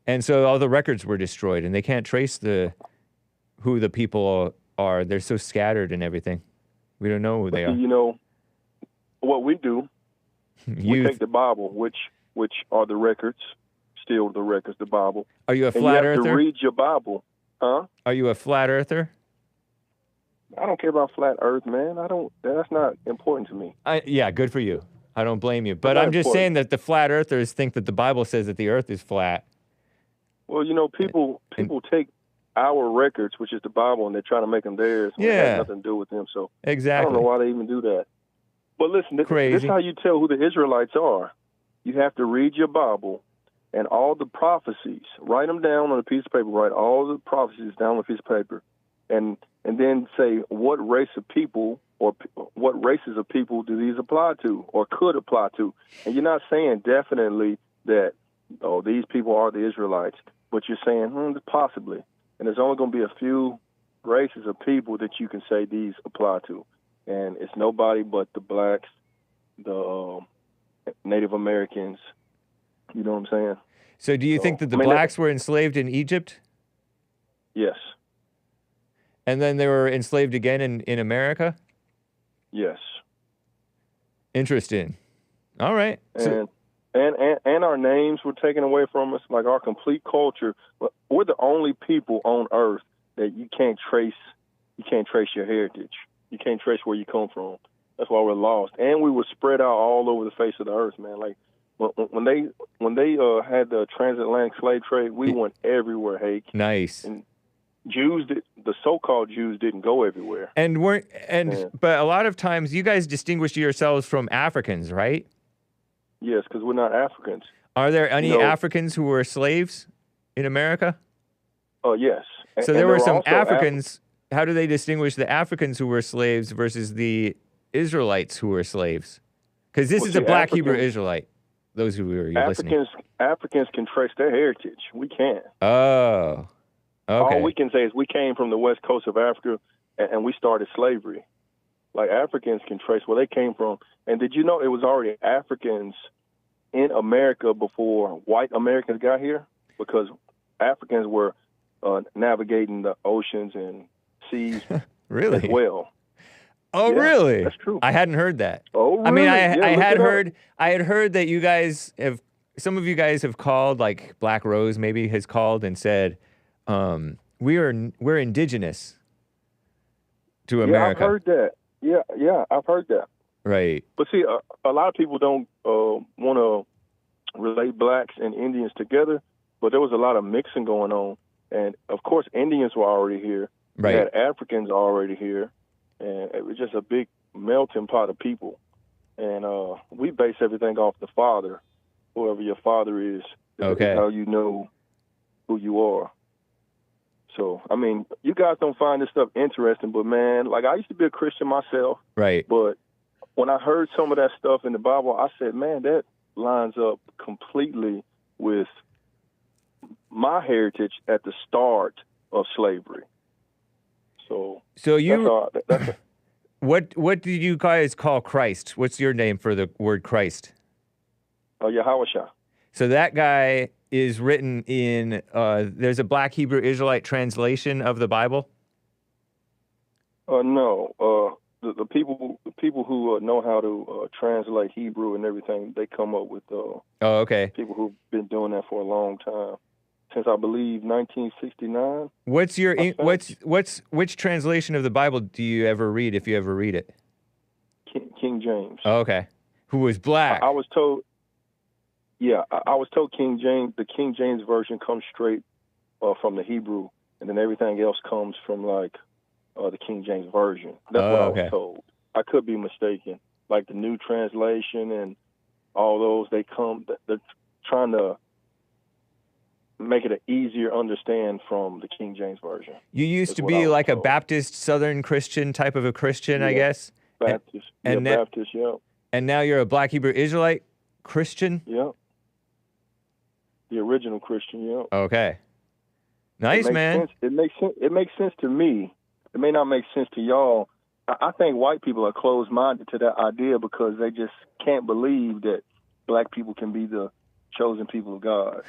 And so all the records were destroyed, and they can't trace who the people are. They're so scattered and everything. We don't know who they are. You know, what we do, we take the Bible, which are the records, still the records, the Bible. Are you a flat earther? You have to read your Bible. Huh? Are you a flat earther? I don't care about flat earth, man. That's not important to me. Yeah, good for you. I don't blame you. But I'm just saying that the flat earthers think that the Bible says that the earth is flat. Well, you know, people take our records, which is the Bible, and they're trying to make them theirs. Yeah. It has nothing to do with them. So exactly. I don't know why they even do that. But listen, this is how you tell who the Israelites are. You have to read your Bible and all the prophecies. Write them down on a piece of paper. Write all the prophecies down on a piece of paper. And then say what race of people or what races of people do these apply to or could apply to. And you're not saying definitely that, oh, these people are the Israelites, but you're saying possibly. And there's only going to be a few races of people that you can say these apply to. And it's nobody but the blacks, the Native Americans. You know what I'm saying? So do you think that the blacks were enslaved in Egypt? Yes. And then they were enslaved again in America? Yes. Interesting. All right. And our names were taken away from us, like our complete culture. We're the only people on Earth that you can't trace your heritage. You can't trace where you come from. That's why we're lost. And we were spread out all over the face of the earth, man. Like when they had the transatlantic slave trade, we went everywhere, Hake. Nice. And the so-called Jews didn't go everywhere. But a lot of times you guys distinguish yourselves from Africans, right? Yes, because we're not Africans. Are there any Africans who were slaves in America? Oh, yes. So there were some Africans. How do they distinguish the Africans who were slaves versus the Israelites who were slaves? Because this is a black Hebrew Israelite, those who were listening. Africans can trace their heritage. We can't. Oh, okay. All we can say is we came from the west coast of Africa, and we started slavery. Like, Africans can trace where they came from. And did you know it was already Africans in America before white Americans got here? Because Africans were navigating the oceans and seas really? As well. Oh, yeah, really? That's true. I hadn't heard that. Oh, really? I mean, I had heard that you guys some of you guys have called, like BlaqRose maybe has called and said, we're indigenous to America. Yeah, I've heard that. Yeah, I've heard that. Right. But see, a lot of people don't want to relate blacks and Indians together, but there was a lot of mixing going on. And, of course, Indians were already here. Right. We had Africans already here. And it was just a big melting pot of people. And we base everything off the father, whoever your father is. Okay. Is how you know who you are. So, I mean, you guys don't find this stuff interesting, but, man, like, I used to be a Christian myself. Right. But when I heard some of that stuff in the Bible, I said, man, that lines up completely with my heritage at the start of slavery. So you, what do you guys call Christ? What's your name for the word Christ? Yahweh. So that guy is written in, there's a Black Hebrew Israelite translation of the Bible? No. The people who know how to translate Hebrew and everything, they come up with okay. people who've been doing that for a long time. Since I believe 1969. Which translation of the Bible do you ever read, if you ever read it? King James. Oh, okay. Who was black? I was told. Yeah, I was told King James. The King James version comes straight from the Hebrew, and then everything else comes from like the King James version. That's what I was told. I could be mistaken. Like the New Translation and all those, they're trying to make it an easier understand from the King James version. You used to be like a Baptist Southern Christian type of a Christian, I guess? Baptist, Baptist, yeah. And now you're a Black Hebrew Israelite Christian? Yeah. The original Christian, yeah. Okay. Nice, man. It makes sense to me. It may not make sense to y'all. I think white people are closed-minded to that idea because they just can't believe that black people can be the chosen people of God.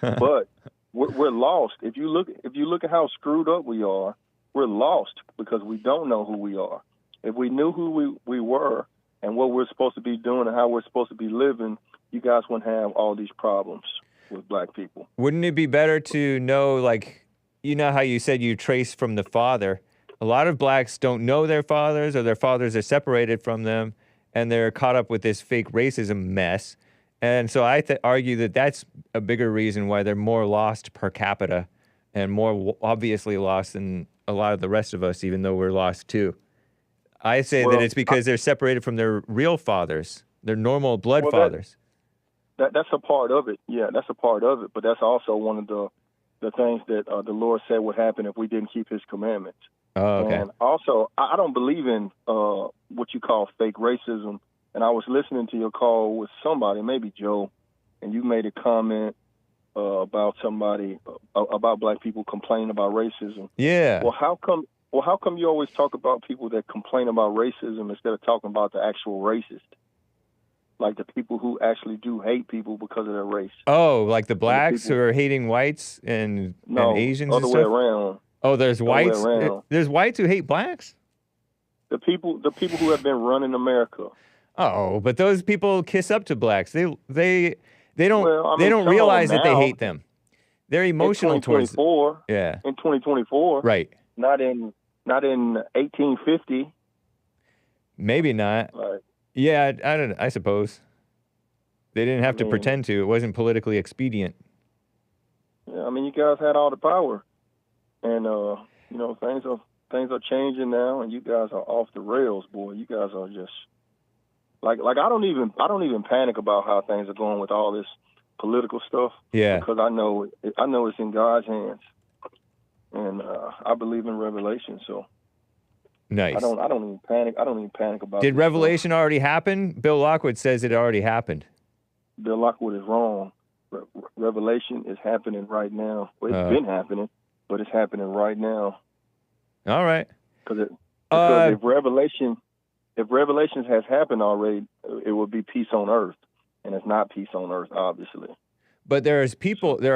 But we're lost. If you look at how screwed up we are, we're lost because we don't know who we are. If we knew who we were and what we're supposed to be doing and how we're supposed to be living, you guys wouldn't have all these problems with black people. Wouldn't it be better to know, like, you know how you said you trace from the father? A lot of blacks don't know their fathers, or their fathers are separated from them, and they're caught up with this fake racism mess. And so I argue that that's a bigger reason why they're more lost per capita and more obviously lost than a lot of the rest of us, even though we're lost too. I say that it's because they're separated from their real fathers, their normal blood fathers. That's a part of it. Yeah, that's a part of it. But that's also one of the things that the Lord said would happen if we didn't keep his commandments. Oh, okay. And also, I don't believe in what you call fake racism. And I was listening to your call with somebody, maybe Joe, and you made a comment about somebody, about black people complaining about racism. Yeah. Well, how come you always talk about people that complain about racism instead of talking about the actual racist? Like the people who actually do hate people because of their race. Oh, like the blacks who are hating whites and Asians and stuff? No, other way around. Oh, there's whites? There's whites who hate blacks? The people who have been running America. Oh, but those people kiss up to blacks. They don't realize that they hate them. They're emotional towards them. Yeah. In 2024. Right. Not in 1850. Maybe not. Right. Yeah, I suppose. They didn't have to pretend to. It wasn't politically expedient. Yeah, I mean, you guys had all the power. And things are changing now, and you guys are off the rails, boy. You guys are just like I don't even panic about how things are going with all this political stuff. Yeah. Because I know it's in God's hands, and I believe in Revelation. So nice. I don't even panic. I don't even panic about. Did Revelation already happen? Bill Lockwood says it already happened. Bill Lockwood is wrong. Revelation is happening right now. Well, it's been happening, but it's happening right now. All right. Because if Revelation has happened already, it will be peace on earth, and it's not peace on earth, obviously. But there are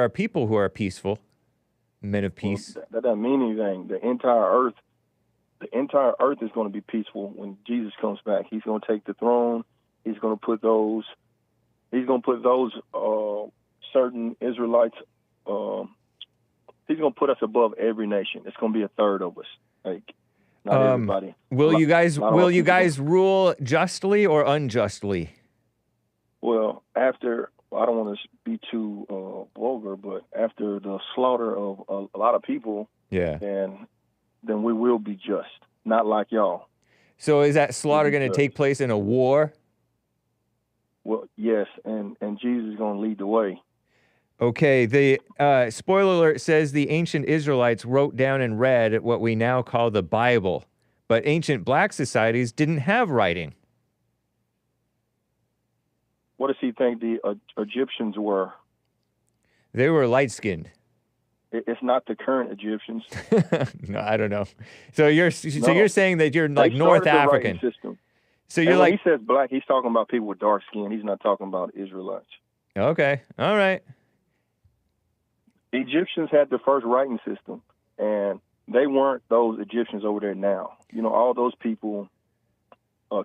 people who are peaceful, men of peace. Well, that doesn't mean anything. The entire earth is going to be peaceful when Jesus comes back. He's going to take the throne. He's going to put those certain Israelites. He's going to put us above every nation. It's going to be a third of us. Like, not everybody. Will you guys rule justly or unjustly? Well, I don't want to be too vulgar, but after the slaughter of a lot of people, then we will be just, not like y'all. So is that slaughter going to take place in a war? Well, yes, and Jesus is going to lead the way. Okay, the spoiler alert says the ancient Israelites wrote down and read what we now call the Bible, but ancient black societies didn't have writing. What does he think the Egyptians were? They were light-skinned. It's not the current Egyptians. No, I don't know. So you're saying that you're like North African. System. So you're when he says black, he's talking about people with dark skin. He's not talking about Israelites. Okay. All right. Egyptians had the first writing system, and they weren't those Egyptians over there now. You know, all those people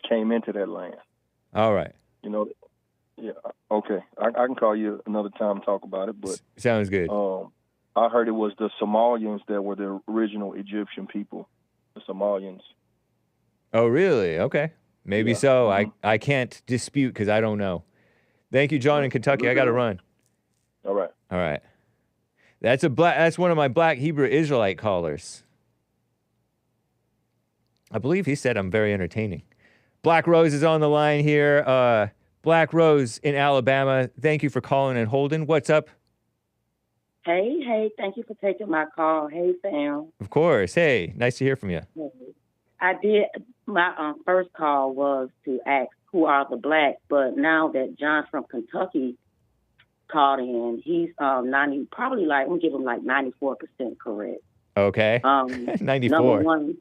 came into that land. All right. You know, yeah. Okay. I can call you another time and talk about it, but sounds good. I heard it was the Somalians that were the original Egyptian people, the Somalians. Oh, really? Okay. Maybe so. Mm-hmm. I can't dispute because I don't know. Thank you, John in Kentucky. I got to run. All right. All right. That's one of my black Hebrew Israelite callers. I believe he said I'm very entertaining. BlaqRose is on the line here. BlaqRose in Alabama. Thank you for calling and holding. What's up? Hey, thank you for taking my call. Hey, Sam. Of course. Hey, nice to hear from you. I did, my first call was to ask who are the blacks, but now that John from Kentucky called in, he's probably like, I'm going to give him like 94% correct. Okay. 94.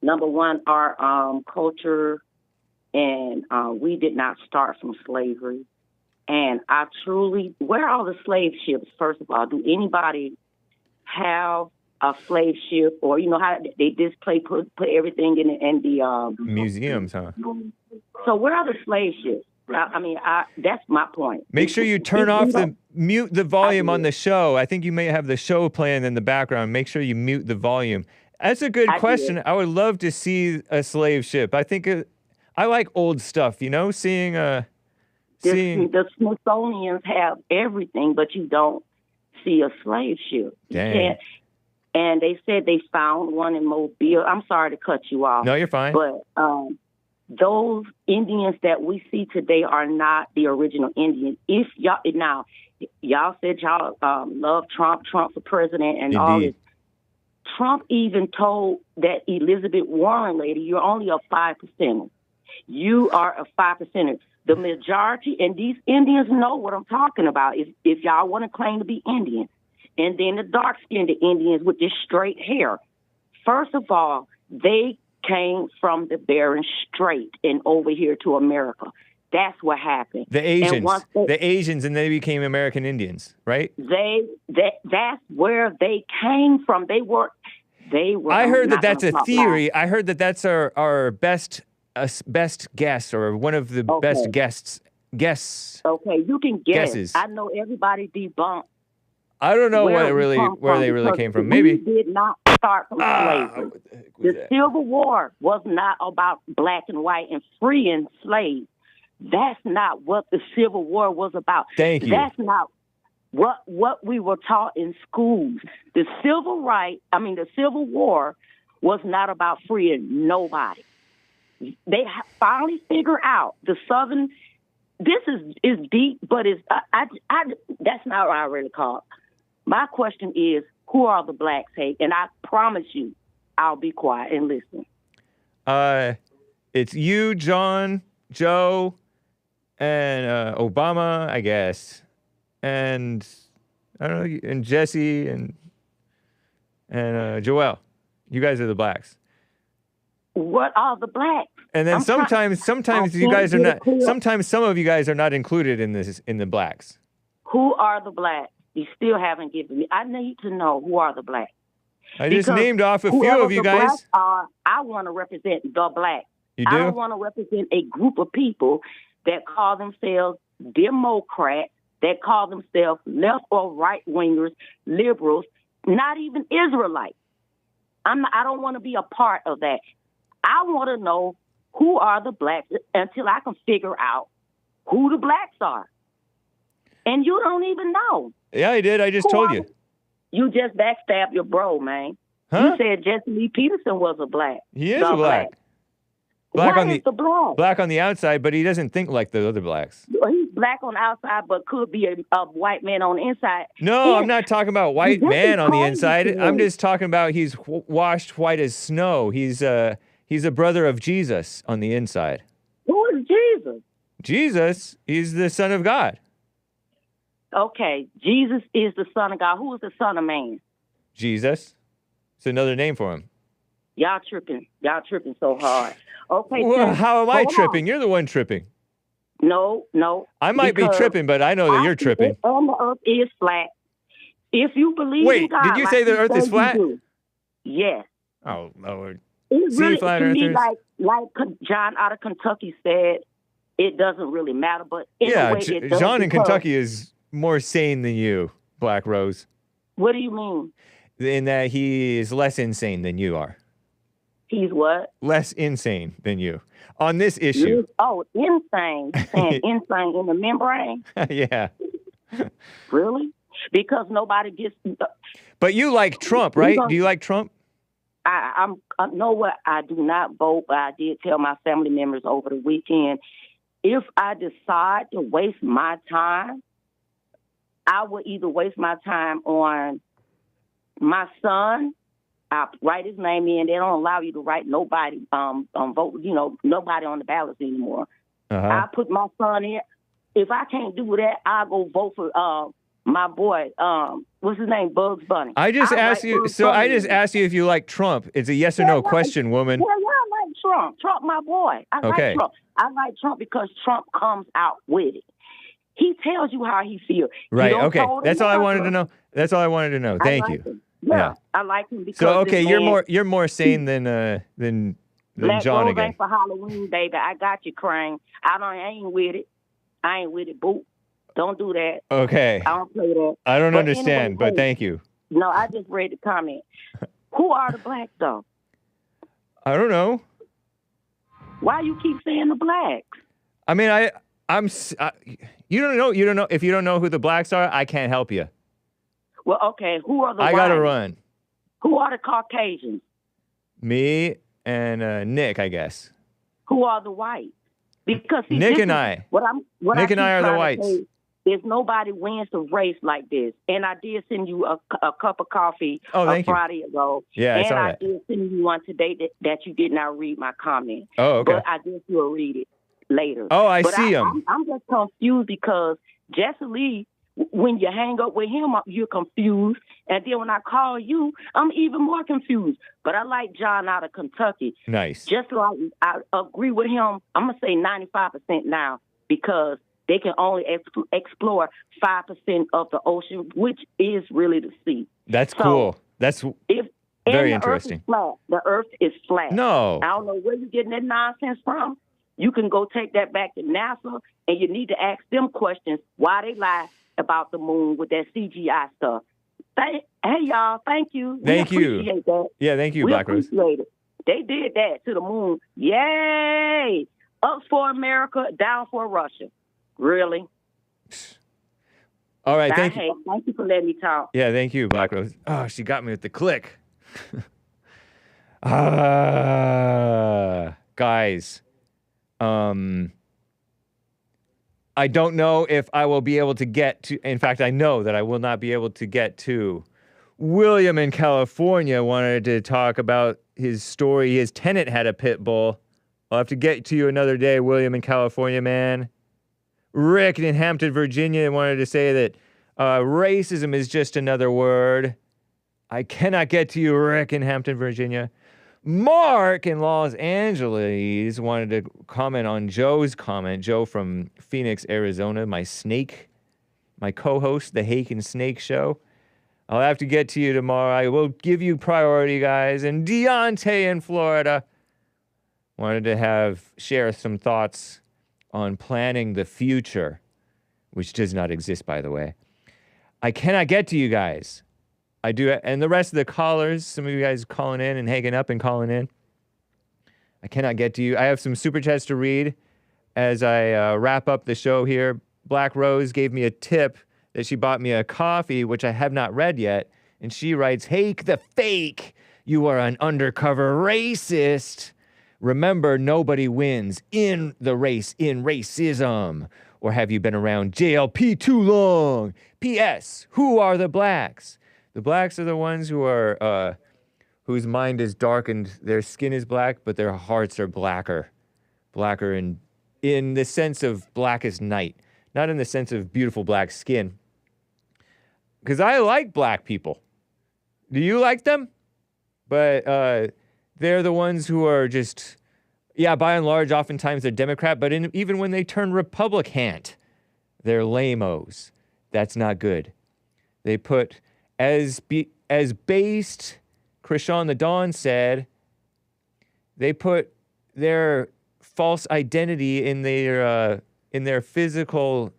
Number one, our culture, and we did not start from slavery. And I truly, where are all the slave ships, first of all? Do anybody have a slave ship, or you know how they display, put everything in the museums, huh? So where are the slave ships? That's my point. Make sure you mute the volume on the show. I think you may have the show playing in the background. Make sure you mute the volume. That's a good question. I would love to see a slave ship. I think I like old stuff, you know, seeing the Smithsonians have everything, but you don't see a slave ship. Dang. And they said they found one in Mobile. I'm sorry to cut you off. No, you're fine. But those Indians that we see today are not the original Indians. If y'all said y'all love Trump for president and all this. Trump even told that Elizabeth Warren lady, you're only a 5%. You are a 5%. The majority, and these Indians know what I'm talking about, if y'all want to claim to be Indian. And then the dark-skinned Indians with this straight hair. First of all, they came from the Bering Strait and over here to America. That's what happened. The Asians, and they became American Indians, right? That's where they came from. They were. I heard that's a theory. I heard that's our best guess, or one of the best guests. Okay, you can guess. Guesses. I know everybody debunked. I don't know where they really came from. Maybe we did not start from slavery. The Civil War was not about black and white and freeing slaves. That's not what the Civil War was about. Thank you. That's not what we were taught in schools. The Civil War was not about freeing nobody. They finally figured out the Southern. This is deep, but it's that's not what I really call it. My question is, who are the blacks, Hake? And I promise you, I'll be quiet and listen. It's you, John, Joe, and Obama, I guess, and I don't know, and Jesse and Joel. You guys are the blacks. What are the blacks? And then sometimes you guys are not. Sometimes some of you guys are not included in the blacks. Who are the blacks? You still haven't given me. I need to know who are the blacks. I just named off a few of you guys. I want to represent the blacks. You do? I don't want to represent a group of people that call themselves Democrats, that call themselves left or right wingers, liberals, not even Israelites. I don't want to be a part of that. I want to know who are the blacks until I can figure out who the blacks are. And you don't even know. Yeah, I did. I just told you. You just backstabbed your bro, man. Huh? You said Jesse Lee Peterson was a black. He is a black. Black on the outside, but he doesn't think like the other blacks. He's black on the outside, but could be a white man on the inside. No, I'm not talking about white man on the inside. I'm just talking about he's washed white as snow. He's a brother of Jesus on the inside. Who is Jesus? Jesus, he's the Son of God. Okay, Jesus is the Son of God. Who is the Son of Man? Jesus. It's another name for him. Y'all tripping so hard. Okay. Well, how am I tripping? You're the one tripping. No. I might be tripping, but I know that you're tripping. And the earth is flat. If you believe in God. Wait, did you say the earth is flat? Yes. Oh, Lord. It See, really, flat to me, earthers? like John out of Kentucky said, it doesn't really matter. But in a way, it does. John in Kentucky is more sane than you, BlaqRose. What do you mean? In that he is less insane than you are. He's what? Less insane than you on this issue. Oh, insane. Saying insane in the membrane? Yeah. Really? Because nobody gets... But you like Trump, right? Do you like Trump? I know what? I do not vote, but I did tell my family members over the weekend, if I decide to waste my time, I would either waste my time on my son. I write his name in. They don't allow you to write nobody vote. Nobody on the ballots anymore. I put my son in. If I can't do that, I'll go vote for my boy. What's his name? Bugs Bunny. I just asked you. So I just asked you if you like Trump. It's a yes or no question, woman. Yeah, I like Trump. Trump, my boy. I like Trump. I like Trump because Trump comes out with it. He tells you how he feels. Right. Okay. That's all I wanted to know. That's all I wanted to know. Thank you. Yeah, I like him because. So okay, you're more sane than John BlaqRose again. Ain't for Halloween, baby. I got you, Crane. I ain't with it. I ain't with it, boo. Don't do that. Okay. I don't play that. I don't understand, but thank you. No, I just read the comment. Who are the blacks, though? I don't know. Why you keep saying the blacks? I mean, you don't know. If you don't know who the blacks are, I can't help you. Well, okay. Who are the I whites? gotta run. Who are the Caucasians? Me and Nick, I guess. Who are the whites? Because see, Nick and I. Nick and I are the whites. There's nobody wins the race like this. And I did send you a cup of coffee a Friday ago. Yeah, I saw and I that. did send you one today that you did not read my comment. Oh, okay. But I guess you'll read it later. Oh, I see him. I'm just confused because Jesse Lee, when you hang up with him, you're confused. And then when I call you, I'm even more confused. But I like John out of Kentucky. Nice. Just like I agree with him, I'm going to say 95% now because they can only explore 5% of the ocean, which is really the sea. That's cool. That's very interesting. The earth is flat. No. I don't know where you're getting that nonsense from. You can go take that back to NASA, and you need to ask them questions why they lie about the moon with that CGI stuff. Hey, y'all, thank you. Thank you. Appreciate that. Yeah, thank you, We BlaqRose. appreciate it. They did that to the moon. Yay! Up for America, down for Russia. Really? All right, thank you. Thank you for letting me talk. Yeah, thank you, BlaqRose. Oh, she got me with the click. Guys, I don't know if I will be able to get to, in fact, I know that I will not be able to get to. William in California wanted to talk about his story. His tenant had a pit bull. I'll have to get to you another day, William in California, man. Rick in Hampton, Virginia wanted to say that racism is just another word. I cannot get to you, Rick in Hampton, Virginia. Mark in Los Angeles wanted to comment on Joe's comment. Joe from Phoenix, Arizona, my co-host, the Hake and Snake Show. I'll have to get to you tomorrow. I will give you priority, guys. And Deontay in Florida wanted to share some thoughts on planning the future, which does not exist, by the way. I cannot get to you guys. I do, and the rest of the callers, some of you guys calling in and hanging up and calling in. I cannot get to you. I have some super chats to read as I wrap up the show here. BlaqRose gave me a tip that she bought me a coffee, which I have not read yet. And she writes, Hake the fake, you are an undercover racist. Remember, nobody wins in the race in racism. Or have you been around JLP too long? P.S. Who are the blacks? The blacks are the ones who are, whose mind is darkened. Their skin is black, but their hearts are blacker. Blacker in the sense of black as night. Not in the sense of beautiful black skin. Because I like black people. Do you like them? But they're the ones who are just, yeah, by and large, oftentimes they're Democrat, but even when they turn Republican, they're lame-os. That's not good. They put, as based, Krishan the Dawn said, they put their false identity in their physical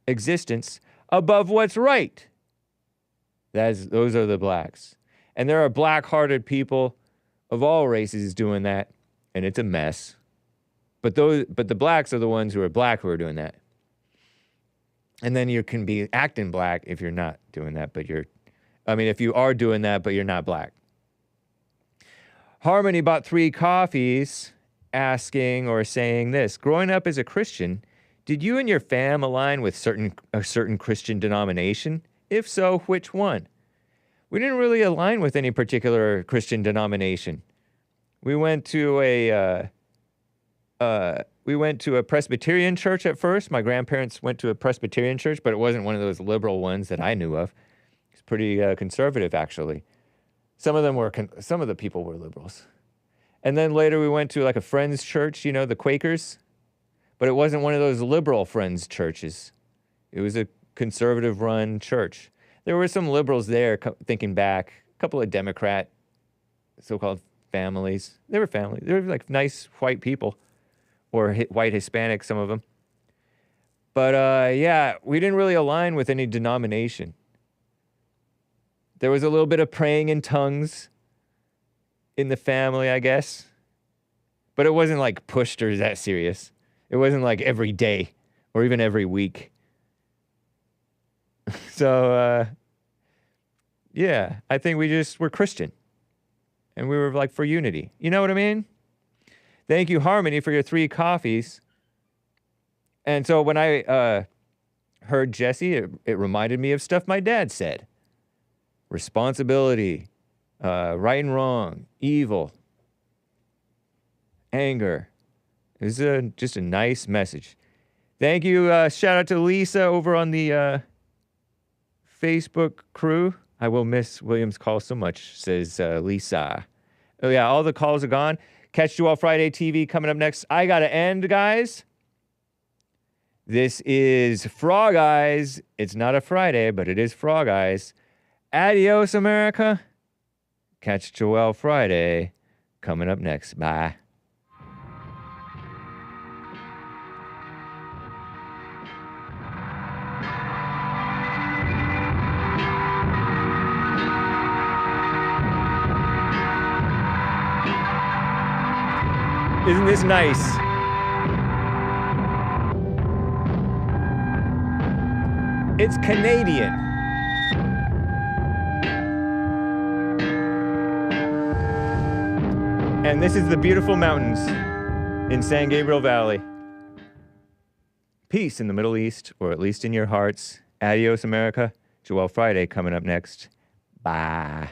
existence above what's right. Those are the blacks. And there are black-hearted people of all races doing that, and it's a mess. But the blacks are the ones who are black who are doing that. And then you can be acting black if you're not doing that, if you are doing that, but you're not black. Harmony bought 3 coffees asking or saying this. Growing up as a Christian, did you and your fam align with a certain Christian denomination? If so, which one? We didn't really align with any particular Christian denomination. We went to a Presbyterian church at first. My grandparents went to a Presbyterian church, but it wasn't one of those liberal ones that I knew of. It's pretty conservative, actually. Some of the people were liberals. And then later we went to like a Friends church, the Quakers. But it wasn't one of those liberal Friends churches. It was a conservative-run church. There were some liberals there, thinking back. A couple of Democrat so-called families. They were family. They were like nice white people. Or white Hispanic, some of them. But we didn't really align with any denomination. There was a little bit of praying in tongues in the family, I guess. But it wasn't like pushed or that serious. It wasn't like every day or even every week. So, I think we just were Christian. And we were like for unity. You know what I mean? Thank you, Harmony, for your 3 coffees. And so when I heard Jesse, it reminded me of stuff my dad said. Responsibility, right and wrong, evil, anger. This is just a nice message. Thank you. Shout out to Lisa over on the Facebook crew. I will miss William's call so much, says Lisa. Oh, yeah, all the calls are gone. Catch You All Friday TV coming up next. I got to end, guys. This is Frog Eyes. It's not a Friday, but it is Frog Eyes. Adios, America. Catch Joel Friday coming up next. Bye. Isn't this nice? It's Canadian. And this is the beautiful mountains in San Gabriel Valley. Peace in the Middle East, or at least in your hearts. Adios, America. Joel Friday coming up next. Bye.